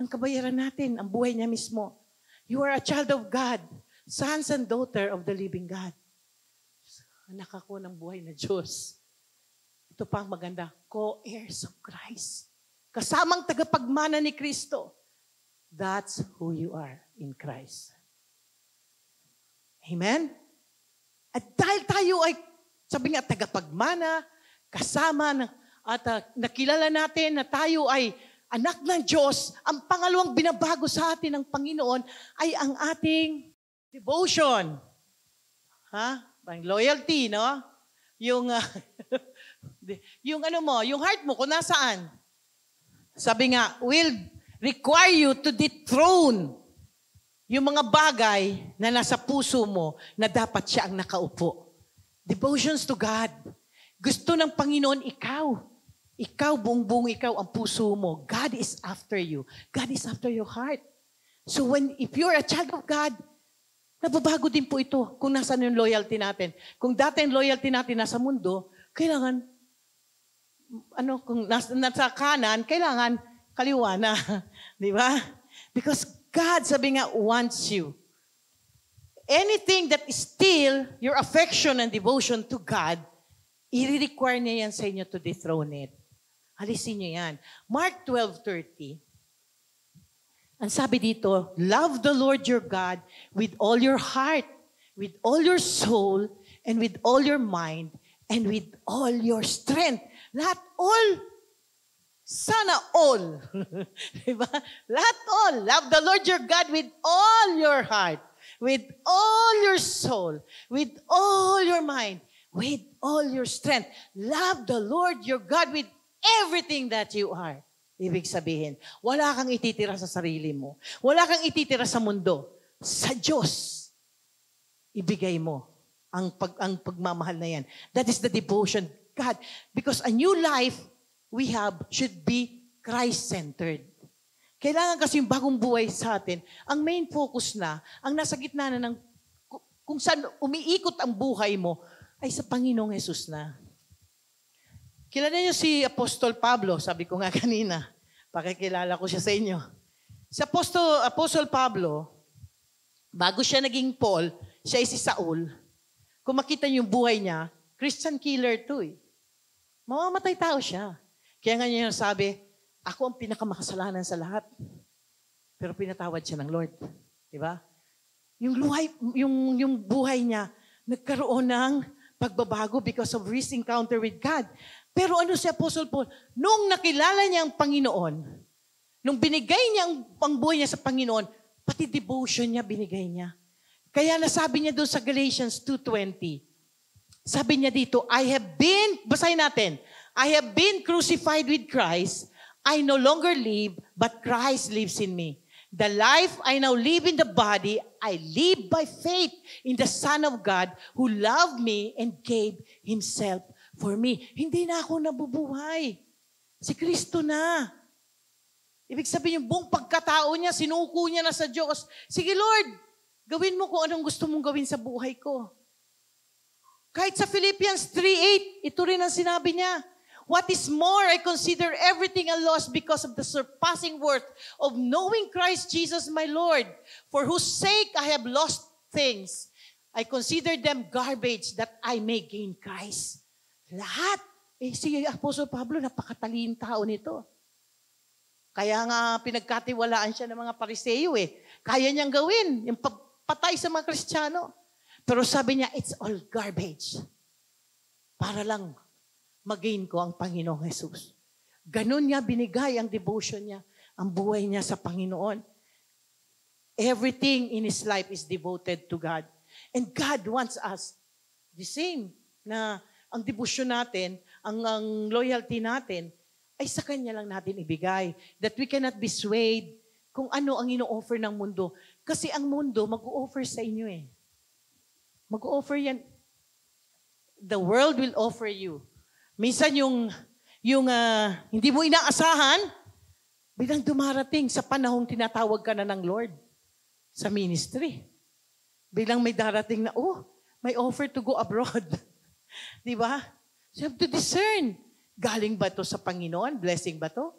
ng kabayaran natin, ang buhay niya mismo. You are a child of God, sons and daughter of the living God. Anak ako ng buhay na Diyos. Ito pa ang maganda, co-heirs of Christ. Kasamang tagapagmana ni Kristo. That's who you are in Christ. Amen? At dahil tayo ay, sabi nga, tagapagmana, kasama, at nakilala natin na tayo ay anak ng Diyos, ang pangalawang binabago sa atin ng Panginoon ay ang ating devotion. Ha? Loyalty, no? Yung, yung ano mo, yung heart mo, kung nasaan. Sabi nga, will require you to dethrone yung mga bagay na nasa puso mo na dapat siya ang nakaupo. Devotions to God. Gusto ng Panginoon, ikaw, buong ikaw, ang puso mo. God is after you. God is after your heart. So if you're a child of God, nababago din po ito kung nasaan yung loyalty natin. Kung dati yung loyalty natin nasa mundo, kailangan, kung nasa kanan, kailangan kaliwa na. Di ba? Because God, sabi nga, wants you. Anything that is still your affection and devotion to God, i-require niya yan sa inyo to dethrone it. Alisin niyo yan. Mark 12:30. Ang sabi dito, love the Lord your God with all your heart, with all your soul, and with all your mind, and with all your strength. Lahat all. Sana all. Diba? Lahat all. Love the Lord your God with all your heart, with all your soul, with all your mind, with all your strength. Love the Lord your God with everything that you are. Ibig sabihin, wala kang ititira sa sarili mo. Wala kang ititira sa mundo. Sa Diyos, ibigay mo ang pagmamahal na yan. That is the devotion, God. Because a new life we have should be Christ-centered. Kailangan kasi yung bagong buhay sa atin, ang main focus na, ang nasa gitna na ng kung saan umiikot ang buhay mo, ay sa Panginoong Hesus na. Kilala niyo si Apostol Pablo, sabi ko nga kanina, pakikilala ko siya sa inyo. Si Apostol Pablo, bago siya naging Paul, siya ay si Saul. Kung makita niyo yung buhay niya, Christian killer to eh. Mamamatay tao siya. Kaya nga niya sabi, ako ang pinakamakasalanan sa lahat. Pero pinatawad siya ng Lord. Diba? Yung buhay niya, nagkaroon ng pagbabago because of his encounter with God. Pero ano si Apostle Paul? Nung nakilala niya ang Panginoon, nung binigay niya ang buhay niya sa Panginoon, pati devotion niya binigay niya. Kaya nasabi niya doon sa Galatians 2:20, sabi niya dito, basahin natin, I have been crucified with Christ. I no longer live, but Christ lives in me. The life I now live in the body, I live by faith in the Son of God who loved me and gave Himself for me. Hindi na ako nabubuhay. Si Kristo na. Ibig sabihin, yung buong pagkatao niya, sinuko niya na sa Diyos. Sige Lord, gawin mo kung anong gusto mong gawin sa buhay ko. Kahit sa Philippians 3:8, ito rin ang sinabi niya. What is more, I consider everything a loss because of the surpassing worth of knowing Christ Jesus my Lord, for whose sake I have lost things. I consider them garbage that I may gain Christ. Lahat. Si Apostol Pablo, napakataling tao nito. Kaya nga pinagkatiwalaan siya ng mga Pariseo eh. Kaya niyang gawin, yung patay sa mga Kristiyano. Pero sabi niya, it's all garbage. Para lang magain ko ang Panginoong Jesus. Ganun niya binigay ang devotion niya, ang buhay niya sa Panginoon. Everything in his life is devoted to God. And God wants us the same, na ang devotion natin, ang loyalty natin, ay sa Kanya lang natin ibigay. That we cannot be swayed kung ano ang ino-offer ng mundo. Kasi ang mundo, mag-o-offer sa inyo eh. Mag-o-offer yan. The world will offer you. Minsan yung hindi mo inaasahan, biglang dumarating sa panahong tinatawag ka na ng Lord sa ministry. Biglang may darating na, may offer to go abroad. Di ba? So you have to discern. Galing ba to sa Panginoon? Blessing ba to?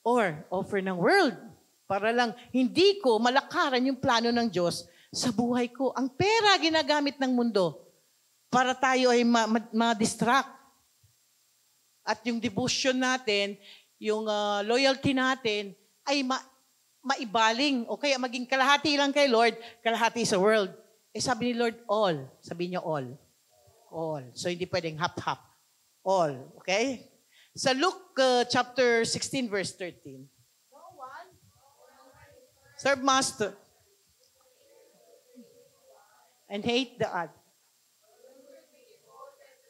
Or offer ng world para lang hindi ko malakaran yung plano ng Diyos sa buhay ko. Ang pera ginagamit ng mundo para tayo ay ma-distract. At yung devotion natin, yung loyalty natin ay maibaling o kaya maging kalahati lang kay Lord, kalahati sa world. Eh sabi ni Lord, all. Sabi niya all. All. So hindi pwedeng half-half. All. Okay? Sa Luke chapter 16 verse 13. Serve master. And hate the other.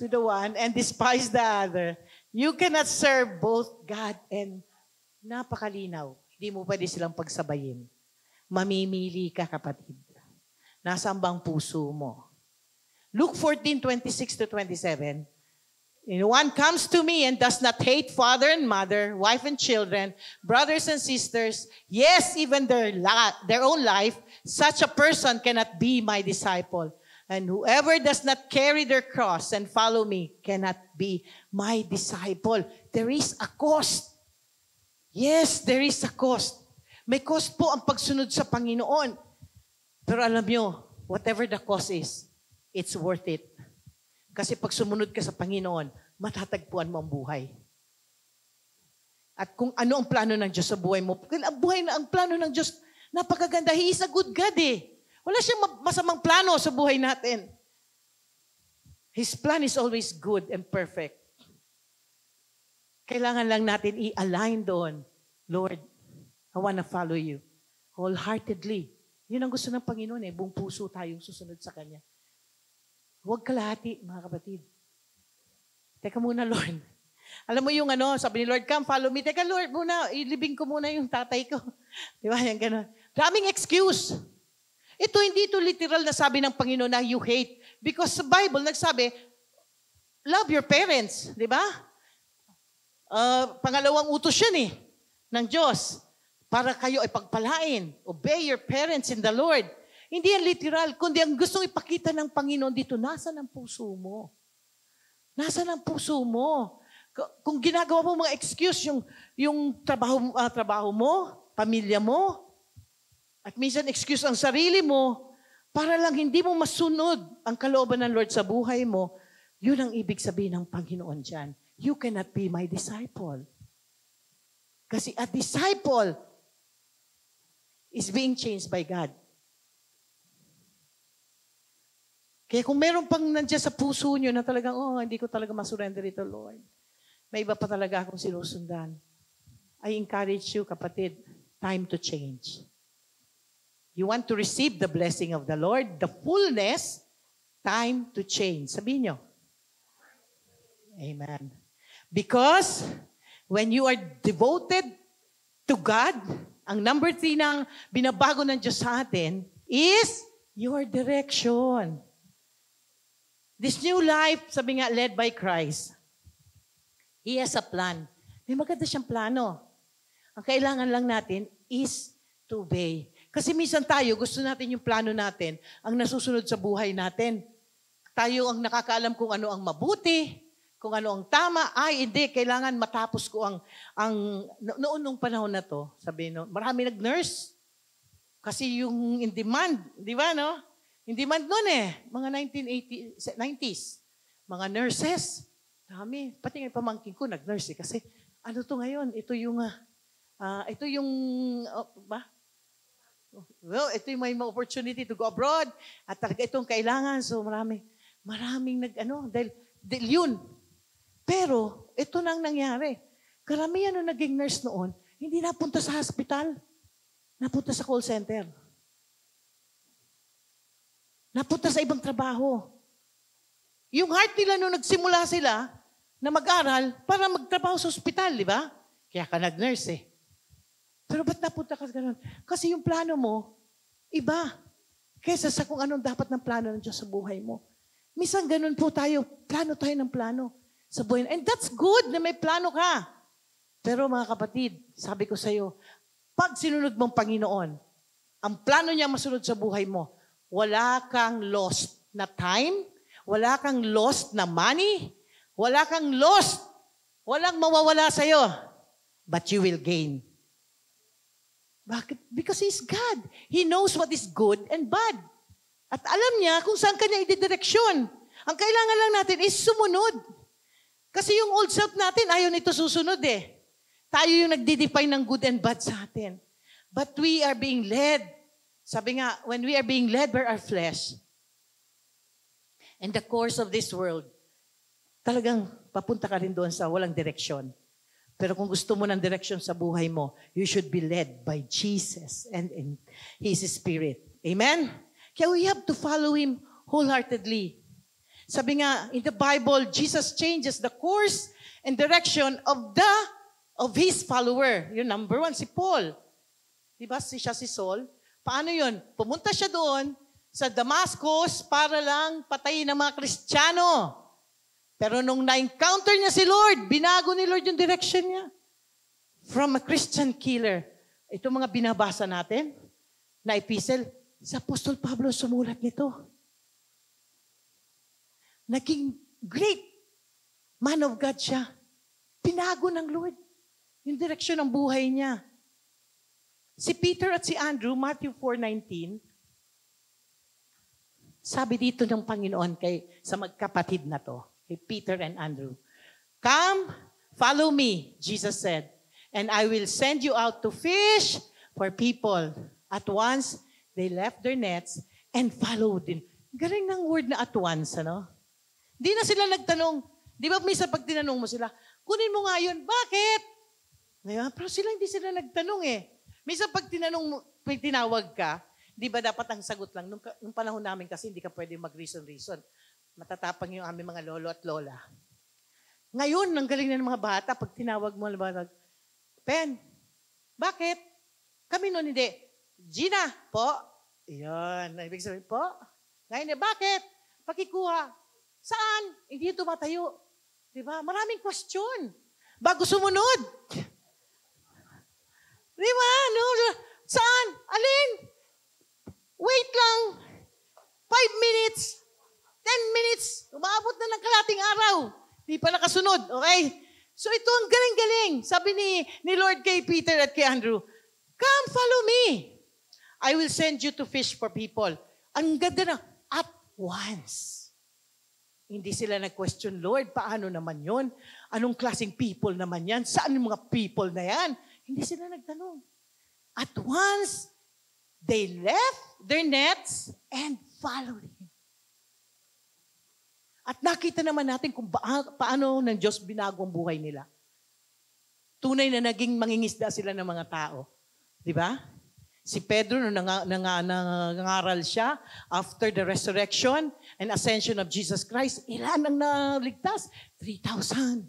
To the one and despise the other. You cannot serve both God and napakalinaw. Hindi mo pwede silang pagsabayin. Mamimili ka, kapatid. Nasaan bang puso mo? Luke 14:26-27. One comes to me and does not hate father and mother, wife and children, brothers and sisters, yes, even their own life, such a person cannot be my disciple. And whoever does not carry their cross and follow me cannot be my disciple. There is a cost. Yes, there is a cost. May cost po ang pagsunod sa Panginoon. Pero alam nyo, whatever the cost is, it's worth it. Kasi pag sumunod ka sa Panginoon, matatagpuan mo ang buhay. At kung ano ang plano ng Diyos sa buhay mo, ang plano ng Diyos, napakaganda. He is a good God eh. Wala siyang masamang plano sa buhay natin. His plan is always good and perfect. Kailangan lang natin i-align doon. Lord, I want to follow you wholeheartedly. Yun ang gusto ng Panginoon eh. Buong puso tayong susunod sa Kanya. Huwag kalahati, mga kapatid. Teka muna, Lord. Alam mo yung sabi ni Lord, come, follow me. Teka, Lord, muna, ilibing ko muna yung tatay ko. Di ba? Yan gano'n. Daming excuse. Hindi ito literal na sabi ng Panginoon na you hate. Because sa Bible, nagsabi, love your parents. Di ba? Pangalawang utos yan ng Diyos. Para kayo ay pagpalain. Obey your parents in the Lord. Hindi yan literal, kundi ang gustong ipakita ng Panginoon dito, nasa ng puso mo. Nasa ng puso mo. Kung ginagawa mo mga excuse, yung trabaho mo, pamilya mo, at minsan excuse ang sarili mo, para lang hindi mo masunod ang kalooban ng Lord sa buhay mo, yun ang ibig sabihin ng Panginoon dyan. You cannot be my disciple. Kasi a disciple is being changed by God. Kaya kung meron pang nandiyan sa puso nyo na talagang, hindi ko talaga masurrender ito, Lord. May iba pa talaga akong sinusundan. I encourage you, kapatid, time to change. You want to receive the blessing of the Lord, the fullness, time to change. Sabihin nyo. Amen. Because when you are devoted to God, ang number 3 na binabago ng Diyos sa atin is your direction. This new life, sabi nga, led by Christ. He has a plan. May maganda siyang plano. Ang kailangan lang natin is to obey. Kasi minsan tayo, gusto natin yung plano natin, ang nasusunod sa buhay natin. Tayo ang nakakaalam kung ano ang mabuti, kung ano ang tama. Hindi, kailangan matapos ko noon nung panahon na to, sabi marami nag-nurse. Kasi yung in demand, di ba, no? In demand noon mga 90s, mga nurses, dami. Pati nga pamangkin ko nag-nurse kasi ano to ngayon? Ito yung ito yung may opportunity to go abroad at talaga itong kailangan. So maraming dahil yun. Pero ito nang nangyari. Karamihan nung naging nurse noon, hindi napunta sa hospital. Napunta sa call center. Napunta sa ibang trabaho. Yung heart nila nung nagsimula sila na mag-aral para magtrabaho sa ospital, di ba? Kaya ka nag-nurse Pero ba't napunta ka gano'n? Kasi yung plano mo, iba. Kaysa sa kung anong dapat ng plano ng Diyos sa buhay mo. Minsan ganun po tayo. Plano tayo ng plano sa buhay. And that's good na may plano ka. Pero mga kapatid, sabi ko sa iyo, pag sinunod mong Panginoon, ang plano niya masunod sa buhay mo, wala kang lost na time, wala kang lost na money, wala kang lost, walang mawawala sa iyo, but you will gain. Bakit? Because He's God. He knows what is good and bad. At alam niya kung saan kanya ididireksyon. Ang kailangan lang natin is sumunod. Kasi yung old self natin, ayaw nito susunod eh. Tayo yung nagdi-define ng good and bad sa atin. But we are being led. Sabi nga, when we are being led by our flesh, and the course of this world, talagang papunta ka rin doon sa walang direksyon. Pero kung gusto mo ng direksyon sa buhay mo, you should be led by Jesus and in His Spirit. Amen? Kaya we have to follow Him wholeheartedly. Sabi nga, in the Bible, Jesus changes the course and direction of His follower. Yung number one, si Paul. Diba siya si Saul? Paano yun? Pumunta siya doon sa Damascus para lang patayin ng mga Kristiyano. Pero nung na-encounter niya si Lord, binago ni Lord yung direction niya. From a Christian killer. Ito mga binabasa natin na epistle, si Apostol Pablo sumulat nito. Naging great man of God siya. Binago ng Lord yung direksyon ng buhay niya. Si Peter at si Andrew, Matthew 4:19, sabi dito ng Panginoon sa magkapatid na to, kay Peter and Andrew, "Come, follow me," Jesus said, "and I will send you out to fish for people." At once, they left their nets and followed him. Galing ng word na at once, ano? Di na sila nagtanong. Di ba minsan pag tinanong mo sila, kunin mo nga yun, bakit? Ngayon, pero hindi sila nagtanong eh. Minsan pag tinawag ka, di ba dapat ang sagot lang? Nung panahon namin kasi hindi ka pwede mag-reason. Matatapang yung aming mga lolo at lola. Ngayon, ang galing na ng mga bata, pag tinawag mo, Pen, bakit? Kami noon hindi. Gina, po. Yan, ibig sabihin po. Ngayon, bakit? Pakikuha. Saan? Hindi tumatayo. Di ba? Maraming question. Bago sumunod. Di ba? No? Saan? Alin? Wait lang. 5 minutes. 10 minutes. Umaabot na ng kalating araw. Di pa nakasunod. Okay? So ito ang galing-galing. Sabi ni Lord kay Peter at kay Andrew, "Come, follow me. I will send you to fish for people." Ang ganda na, at once. Hindi sila nag-question, "Lord, paano naman yon? Anong klaseng people naman yan? Saan yung mga people na yan?" Hindi sila nagtanong. At once, they left their nets and followed Him. At nakita naman natin kung paano ng Diyos binago ang buhay nila. Tunay na naging mangingisda sila ng mga tao. Di ba? Si Pedro, nung nangaral siya, after the resurrection and ascension of Jesus Christ, ilan ang naligtas? 3,000.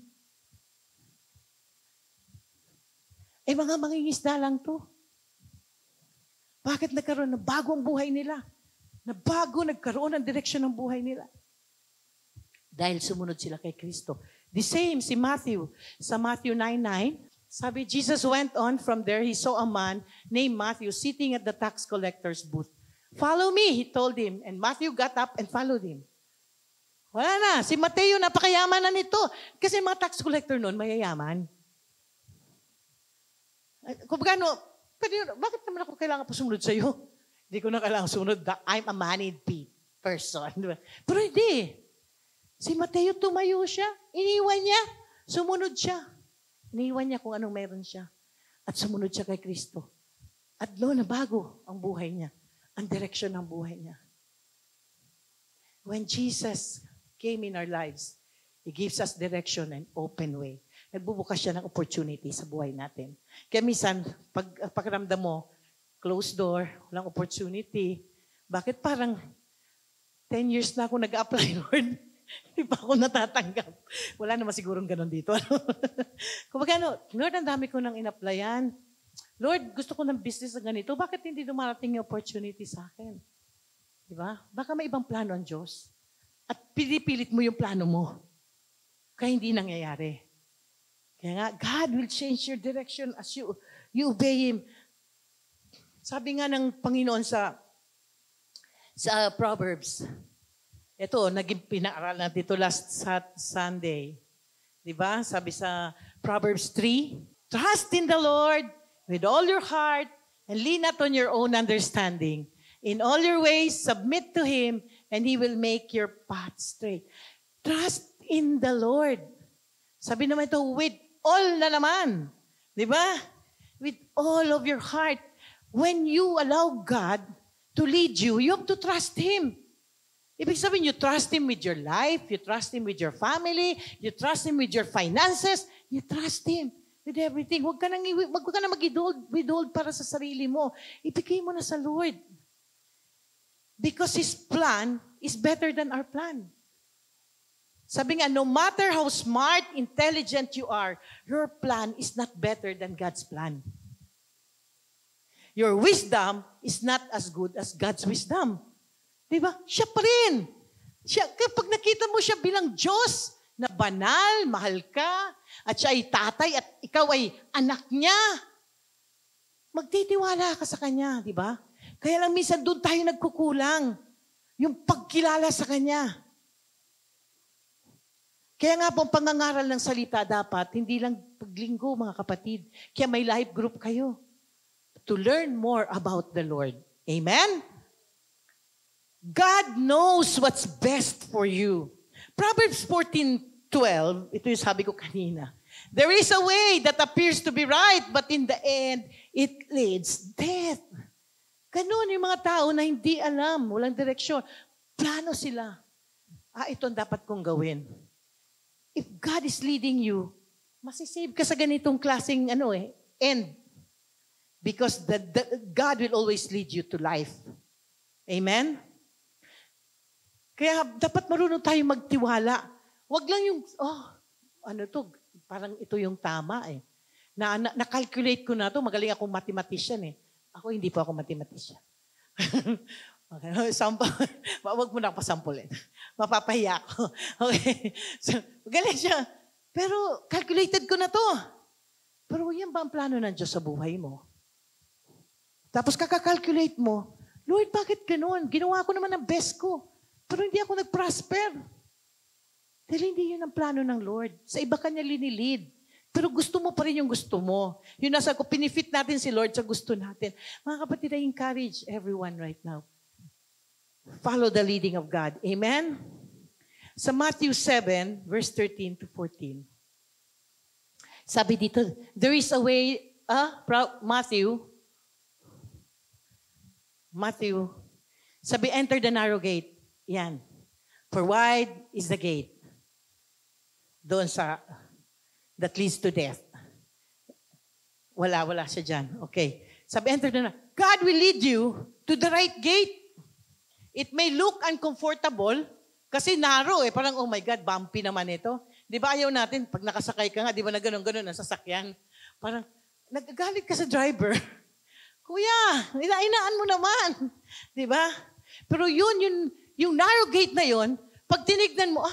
Mga mangingisda lang to. Bakit nagkaroon ng bago ang buhay nila? Nagkaroon ng direksyon ng buhay nila. Dahil sumunod sila kay Kristo. The same si Matthew. Sa Matthew 9:9, sabi, Jesus went on from there. He saw a man named Matthew sitting at the tax collector's booth. "Follow me," he told him. And Matthew got up and followed him. Wala na. Si Mateo, napakayaman na nito. Kasi mga tax collector noon, mayayaman. Kung bagano, bakit naman ako kailangan pa sumunod sa'yo? Hindi ko na kailangan sumunod. I'm a moneyed person. Pero hindi. Si Mateo, tumayo siya. Iniwan niya. Sumunod siya. Iniwan niya kung anong meron siya. At sumunod siya kay Kristo. At doon nabago ang buhay niya. Ang direksyon ng buhay niya. When Jesus came in our lives, He gives us direction and open way. Nagbubukas siya ng opportunity sa buhay natin. Kaya minsan, pag pakiramdam mo, closed door, walang opportunity. Bakit parang 10 years na ako nag-apply, Lord? Hindi pa ako natatanggap. Wala naman sigurong ganun dito. Kung Lord, ang dami ko nang in-applyan. Lord, gusto ko ng business na ganito. Bakit hindi dumarating yung opportunity sa akin? Diba? Baka may ibang plano ang Diyos. At pinipilit mo yung plano mo. Kaya hindi nangyayari. Kaya nga, God will change your direction as you obey Him. Sabi nga ng Panginoon sa Proverbs, ito, naging pinaaral natin ito last Sunday. Diba? Sabi sa Proverbs 3, "Trust in the Lord with all your heart And lean not on your own understanding. In all your ways, submit to Him, and He will make your path straight. Trust in the Lord. Sabi naman ito, with all na naman. Di ba? With all of your heart. When you allow God to lead you, you have to trust Him. Ibig sabihin, you trust Him with your life, you trust Him with your family, you trust Him with your finances, you trust Him with everything. Huwag ka na withhold para sa sarili mo. Ibigay mo na sa Lord. Because His plan is better than our plan. Sabi nga, no matter how smart, intelligent you are, your plan is not better than God's plan. Your wisdom is not as good as God's wisdom. Diba? Siya pa rin. Kapag nakita mo siya bilang Diyos, na banal, mahal ka, at siya ay tatay, at ikaw ay anak niya, magtitiwala ka sa Kanya, di ba? Kaya lang minsan doon tayo nagkukulang. Yung pagkilala sa Kanya. Kaya nga pong pangangaral ng salita dapat, hindi lang paglinggo mga kapatid. Kaya may life group kayo. To learn more about the Lord. Amen? God knows what's best for you. Proverbs 14:12, ito yung sabi ko kanina. There is a way that appears to be right, but in the end, it leads death. Ganun yung mga tao na hindi alam, walang direksyon. Plano sila. Ito ang dapat kong gawin. If God is leading you, masisave ka sa ganitong klaseng end. Because God will always lead you to life. Amen? Kaya dapat marunong tayo magtiwala. Huwag lang yung, parang ito yung tama eh. Na-calculate ko na to, magaling akong mathematician eh. Ako hindi po ako mathematician. Okay, wag mo na ako pasampulin. Mapapahiya ako. Okay. So, magaling siya. Pero calculated ko na to. Pero yan ba ang plano ng Diyos sa buhay mo? Tapos kakakalculate mo, Lord, bakit ganun? Ginawa ko naman ang best ko. Pero hindi ako nag-prosper. Dahil hindi yun ang plano ng Lord. Sa iba kanya linilid. Pero gusto mo pa rin yung gusto mo. Yun nasa ko, pinifit natin si Lord sa gusto natin. Mga kapatid, I encourage everyone right now. Follow the leading of God. Amen? Sa Matthew 7, verse 13 to 14. Sabi dito, there is a way, Matthew, sabi, enter the narrow gate. Yan. For wide is the gate. Doon sa, that leads to death. Wala siya dyan. Okay. Sabi, enter the narrow. God will lead you to the right gate. It may look uncomfortable kasi narrow eh. Parang, oh my God, bumpy naman ito. Di ba ayaw natin, pag nakasakay ka nga, di ba na ganun-ganun ang sasakyan? Parang, nagagalit ka sa driver. Kuya, inaan mo naman. Di ba? Pero yung narrow gate na yun, pag tinignan mo,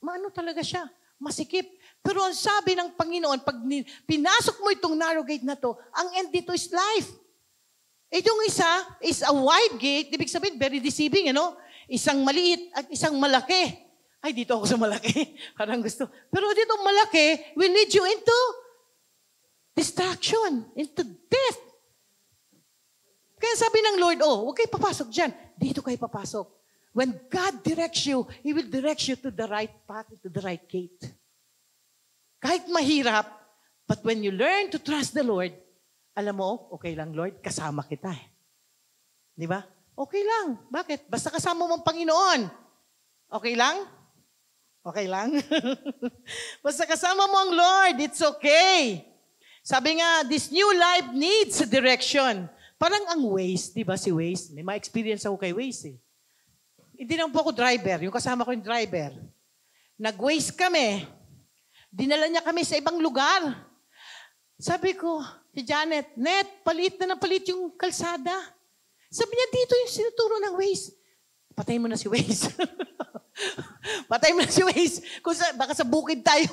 maano talaga siya? Masikip. Pero ang sabi ng Panginoon, pag pinasok mo itong narrow gate na to, ang end dito is life. Itong isa is a wide gate, ibig sabihin, very deceiving, Isang maliit at isang malaki. Ay, dito ako sa malaki. Parang gusto. Pero dito malaki will lead you into destruction, into death. Kaya sabi ng Lord, huwag kayo papasok dyan. Dito kayo papasok. When God directs you, He will direct you to the right path, to the right gate. Kahit mahirap, but when you learn to trust the Lord, alam mo, okay lang Lord, kasama kita eh. Di ba? Okay lang. Bakit? Basta kasama mo ang Panginoon. Okay lang? Okay lang? Basta kasama mo ang Lord, it's okay. Sabi nga, this new life needs a direction. Parang ang Waze, di ba si Waze? May ma-experience ako kay Waze eh. Hindi naman po ako driver. Yung kasama ko yung driver. Nag-Waze kami. Dinala niya kami sa ibang lugar. Sabi ko, si Janet, Net, palit na ng palit yung kalsada. Sabi niya, dito yung sinuturo ng Waze. Patay mo na si Waze. Patay mo na si Waze. Baka sa bukid tayo.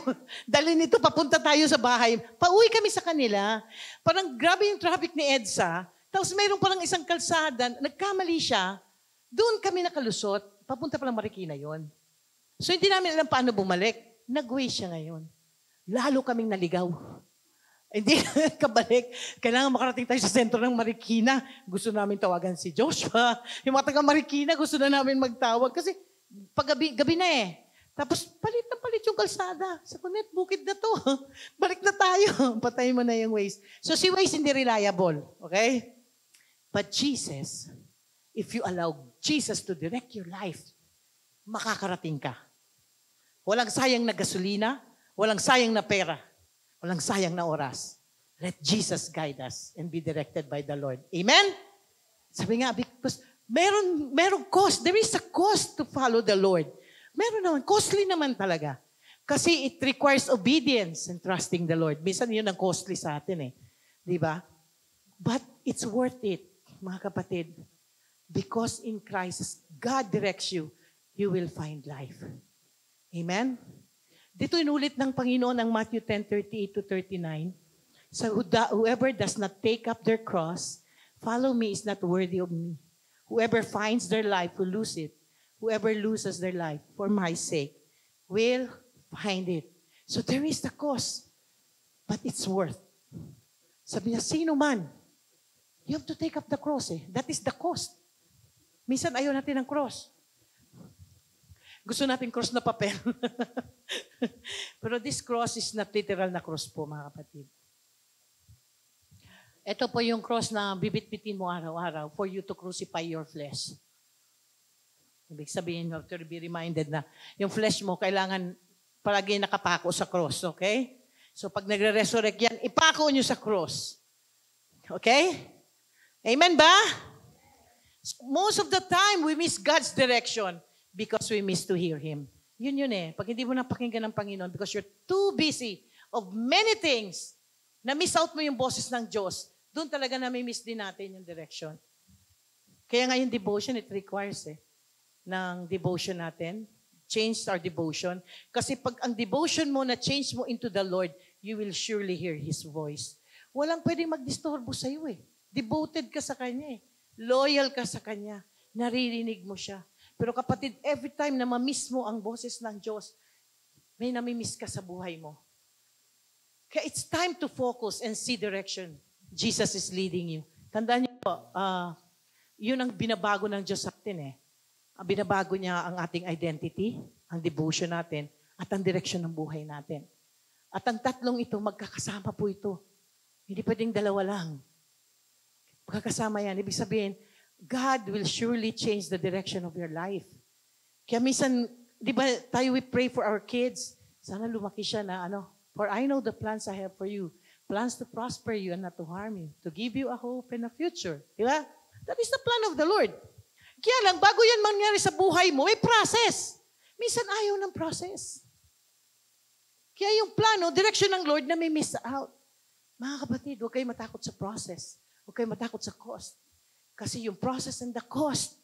Dali nito, papunta tayo sa bahay. Pauwi kami sa kanila. Parang grabe yung traffic ni EDSA. Tapos mayroon parang isang kalsada. Nagkamali siya. Doon kami nakalusot. Papunta palang Marikina yon. So hindi namin alam paano bumalik. Nag-Waze siya ngayon. Lalo kaming naligaw. Hindi kabalik. Kailangan makarating tayo sa sentro ng Marikina. Gusto namin tawagan si Joshua. Yung mga taga Marikina, gusto na namin magtawag. Kasi gabi na eh. Tapos palit na palit yung kalsada. Sa kunet, bukid na to. Balik na tayo. Patayin mo na yung Waze. So si Waze hindi reliable. Okay? But Jesus, if you allow Jesus to direct your life, makakarating ka. Walang sayang na gasolina, walang sayang na pera, walang sayang na oras. Let Jesus guide us and be directed by the Lord. Amen? Sabi nga, because meron cost. There is a cost to follow the Lord. Meron naman. Costly naman talaga. Kasi it requires obedience and trusting the Lord. Minsan yun ang costly sa atin eh. Di ba? But it's worth it, mga kapatid. Because in Christ, God directs you, you will find life. Amen? Dito inulit ng Panginoon ang Matthew 10:38 to 39. So whoever does not take up their cross, follow me is not worthy of me. Whoever finds their life will lose it. Whoever loses their life for my sake will find it. So there is the cost, but it's worth. Sabi niya, sino man, you have to take up the cross eh. That is the cost. Minsan ayaw natin ng cross. Gusto natin cross na papel. Pero this cross is not literal na cross po, mga kapatid. Ito po yung cross na bibit-bitin mo araw-araw for you to crucify your flesh. Ibig sabihin, you have to be reminded na yung flesh mo kailangan palagi nakapako sa cross, okay? So pag nagre-resurrect yan, ipako nyo sa cross. Okay? Amen ba? Most of the time, we miss God's direction because we miss to hear Him. Yun eh. Pag hindi mo napakinggan ng Panginoon because you're too busy of many things, na-miss out mo yung boses ng Diyos, doon talaga nami-miss din natin yung direction. Kaya nga yung devotion, it requires ng devotion natin. Change our devotion. Kasi pag ang devotion mo na change mo into the Lord, you will surely hear His voice. Walang pwedeng magdisturbo sa iyo eh. Devoted ka sa Kanya eh. Loyal ka sa Kanya. Naririnig mo siya. Pero kapatid, every time na ma-miss mo ang boses ng Diyos, may nami-miss ka sa buhay mo. Kaya it's time to focus and see direction. Jesus is leading you. Tandaan niyo po, yun ang binabago ng Diyos sa atin eh. Ang binabago niya ang ating identity, ang devotion natin, at ang direction ng buhay natin. At ang tatlong ito, magkakasama po ito. Hindi pwedeng dalawa lang. Magkakasama yan. Ibig sabihin, God will surely change the direction of your life. Kaya minsan, di ba tayo we pray for our kids, sana lumaki siya na for I know the plans I have for you. Plans to prosper you and not to harm you. To give you a hope and a future. Di ba? That is the plan of the Lord. Kaya lang, bago yan mangyari sa buhay mo, may process. Minsan ayaw ng process. Kaya yung plano, direction ng Lord na may miss out. Mga kapatid, huwag kayo matakot sa process. Huwag kayo matakot sa cost. Kasi yung process and the cost,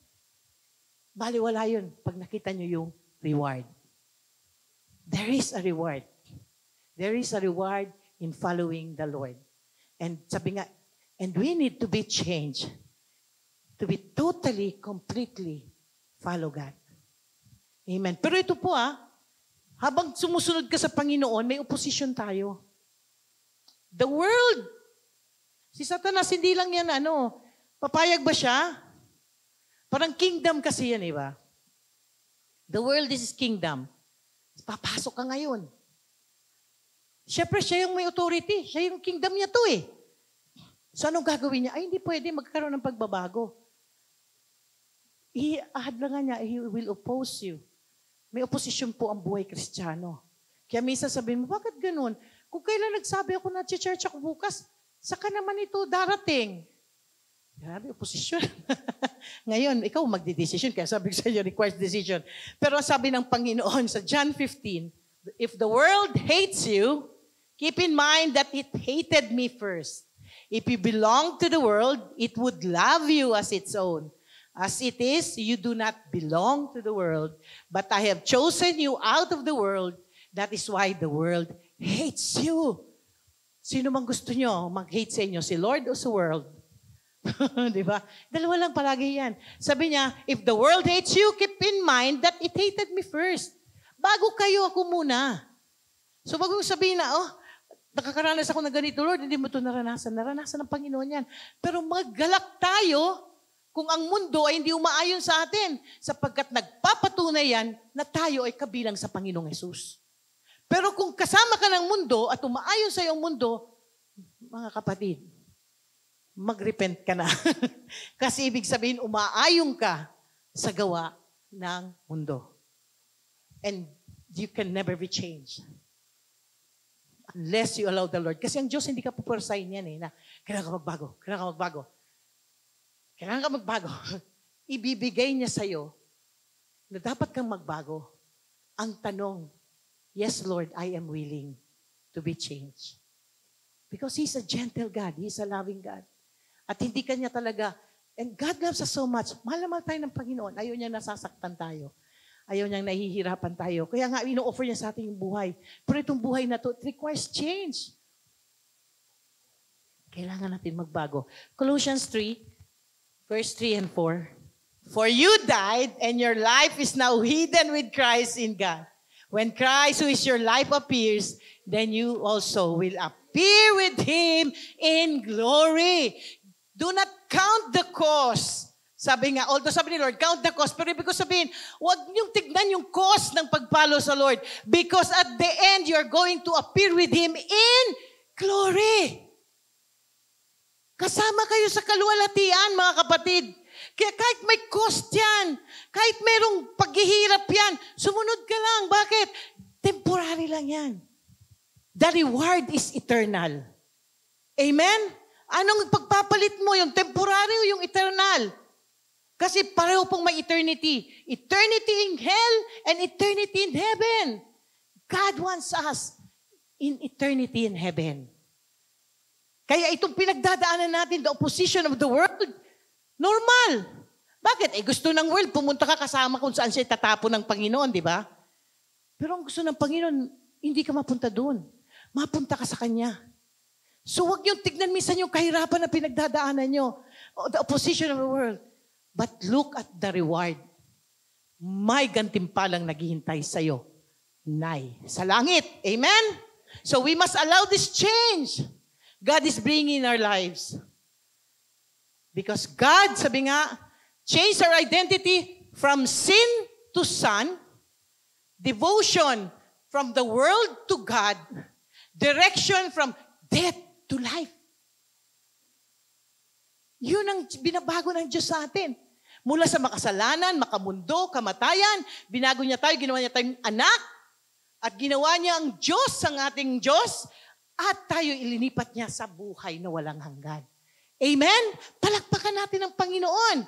baliwala yun pag nakita nyo yung reward. There is a reward. There is a reward in following the Lord. And sabi nga, and we need to be changed. To be totally, completely follow God. Amen. Pero ito po habang sumusunod ka sa Panginoon, may opposition tayo. The world. Si Satanas, hindi lang yan papayag ba siya? Parang kingdom kasi yan, ba? The world is kingdom. Papasok ka ngayon. Siyempre, siya yung may authority. Siya yung kingdom niya to eh. So anong gagawin niya? Ay, hindi pwede magkaroon ng pagbabago. Ihadlangan niya, He will oppose you. May opposition po ang buhay Kristiyano. Kaya minsan sabihin mo, bakit ganun? Kung kailan nagsabi ako na church ako bukas, saka naman ito darating. Grabe, opposition. Ngayon, ikaw magdi-decision, kaya sabi ko sa iyo, requires decision. Pero sabi ng Panginoon sa John 15, if the world hates you, keep in mind that it hated me first. If you belong to the world, it would love you as its own. As it is, you do not belong to the world, but I have chosen you out of the world. That is why the world hates you. Sino mang gusto nyo mag-hate sa inyo, si Lord o sa world? Di ba? Dalawa lang palagi yan. Sabi niya, if the world hates you, keep in mind that it hated me first. Bago kayo, ako muna. So bago sabihin na, nakakaranas ako ng ganito, Lord, hindi mo ito naranasan. Naranasan ng Panginoon yan. Pero maggalak tayo kung ang mundo ay hindi umaayon sa atin, sapagkat nagpapatunay yan na tayo ay kabilang sa Panginoong Hesus. Pero kung kasama ka ng mundo at umaayon sa iyong mundo, mga kapatid, mag-repent ka na. Kasi ibig sabihin, umaayon ka sa gawa ng mundo. And you can never be changed. Unless you allow the Lord. Kasi ang Diyos hindi ka pupursahin yan na kailangan ka magbago, kailangan ka magbago. Kailangan ka magbago. Ibibigay niya sa'yo na dapat kang magbago. Ang tanong, yes Lord, I am willing to be changed. Because He's a gentle God. He's a loving God. At hindi ka niya talaga, and God loves us so much. Mahal na mahal tayo ng Panginoon. Ayaw niya nasasaktan tayo. Ayaw niyang nahihirapan tayo. Kaya nga, ino-offer niya sa atin yung buhay. Pero itong buhay na to, it requires change. Kailangan natin magbago. Colossians 3, verse 3 and 4. For you died, and your life is now hidden with Christ in God. When Christ, who is your life, appears, then you also will appear with Him in glory. Do not count the cost. Sabi nga, although sabi ni Lord, count the cost. Pero ibig ko sabihin, huwag niyong tignan yung cost ng pagpalo sa Lord. Because at the end, you're going to appear with Him in glory. Kasama kayo sa kaluwalhatian, mga kapatid. Kaya kahit may cost yan, kahit mayroong paghihirap yan, sumunod ka lang. Bakit? Temporary lang yan. The reward is eternal. Amen? Anong pagpapalit mo? Yung temporary o yung eternal? Kasi pareho pong may eternity. Eternity in hell and eternity in heaven. God wants us in eternity in heaven. Kaya itong pinagdadaanan natin, the opposition of the world, normal. Bakit? Gusto ng world, pumunta ka kasama kung saan siya tatapon ng Panginoon, di ba? Pero ang gusto ng Panginoon, hindi ka mapunta doon. Mapunta ka sa Kanya. So huwag niyong tignan minsan yung kahirapan na pinagdadaanan niyo. The opposition of the world. But look at the reward. May gantimpalang naghihintay sa'yo. Nay, sa langit. Amen? So we must allow this change. God is bringing in our lives. Because God, sabi nga, changed our identity from sin to son, devotion from the world to God, direction from death to life. Yun ang binabago ng Diyos sa atin. Mula sa makasalanan, makamundo, kamatayan, binago niya tayo, ginawa niya tayong anak, at ginawa niya ang Diyos, ang ating Diyos, at tayo ilinipat niya sa buhay na walang hanggan. Amen? Palakpakan natin ang Panginoon.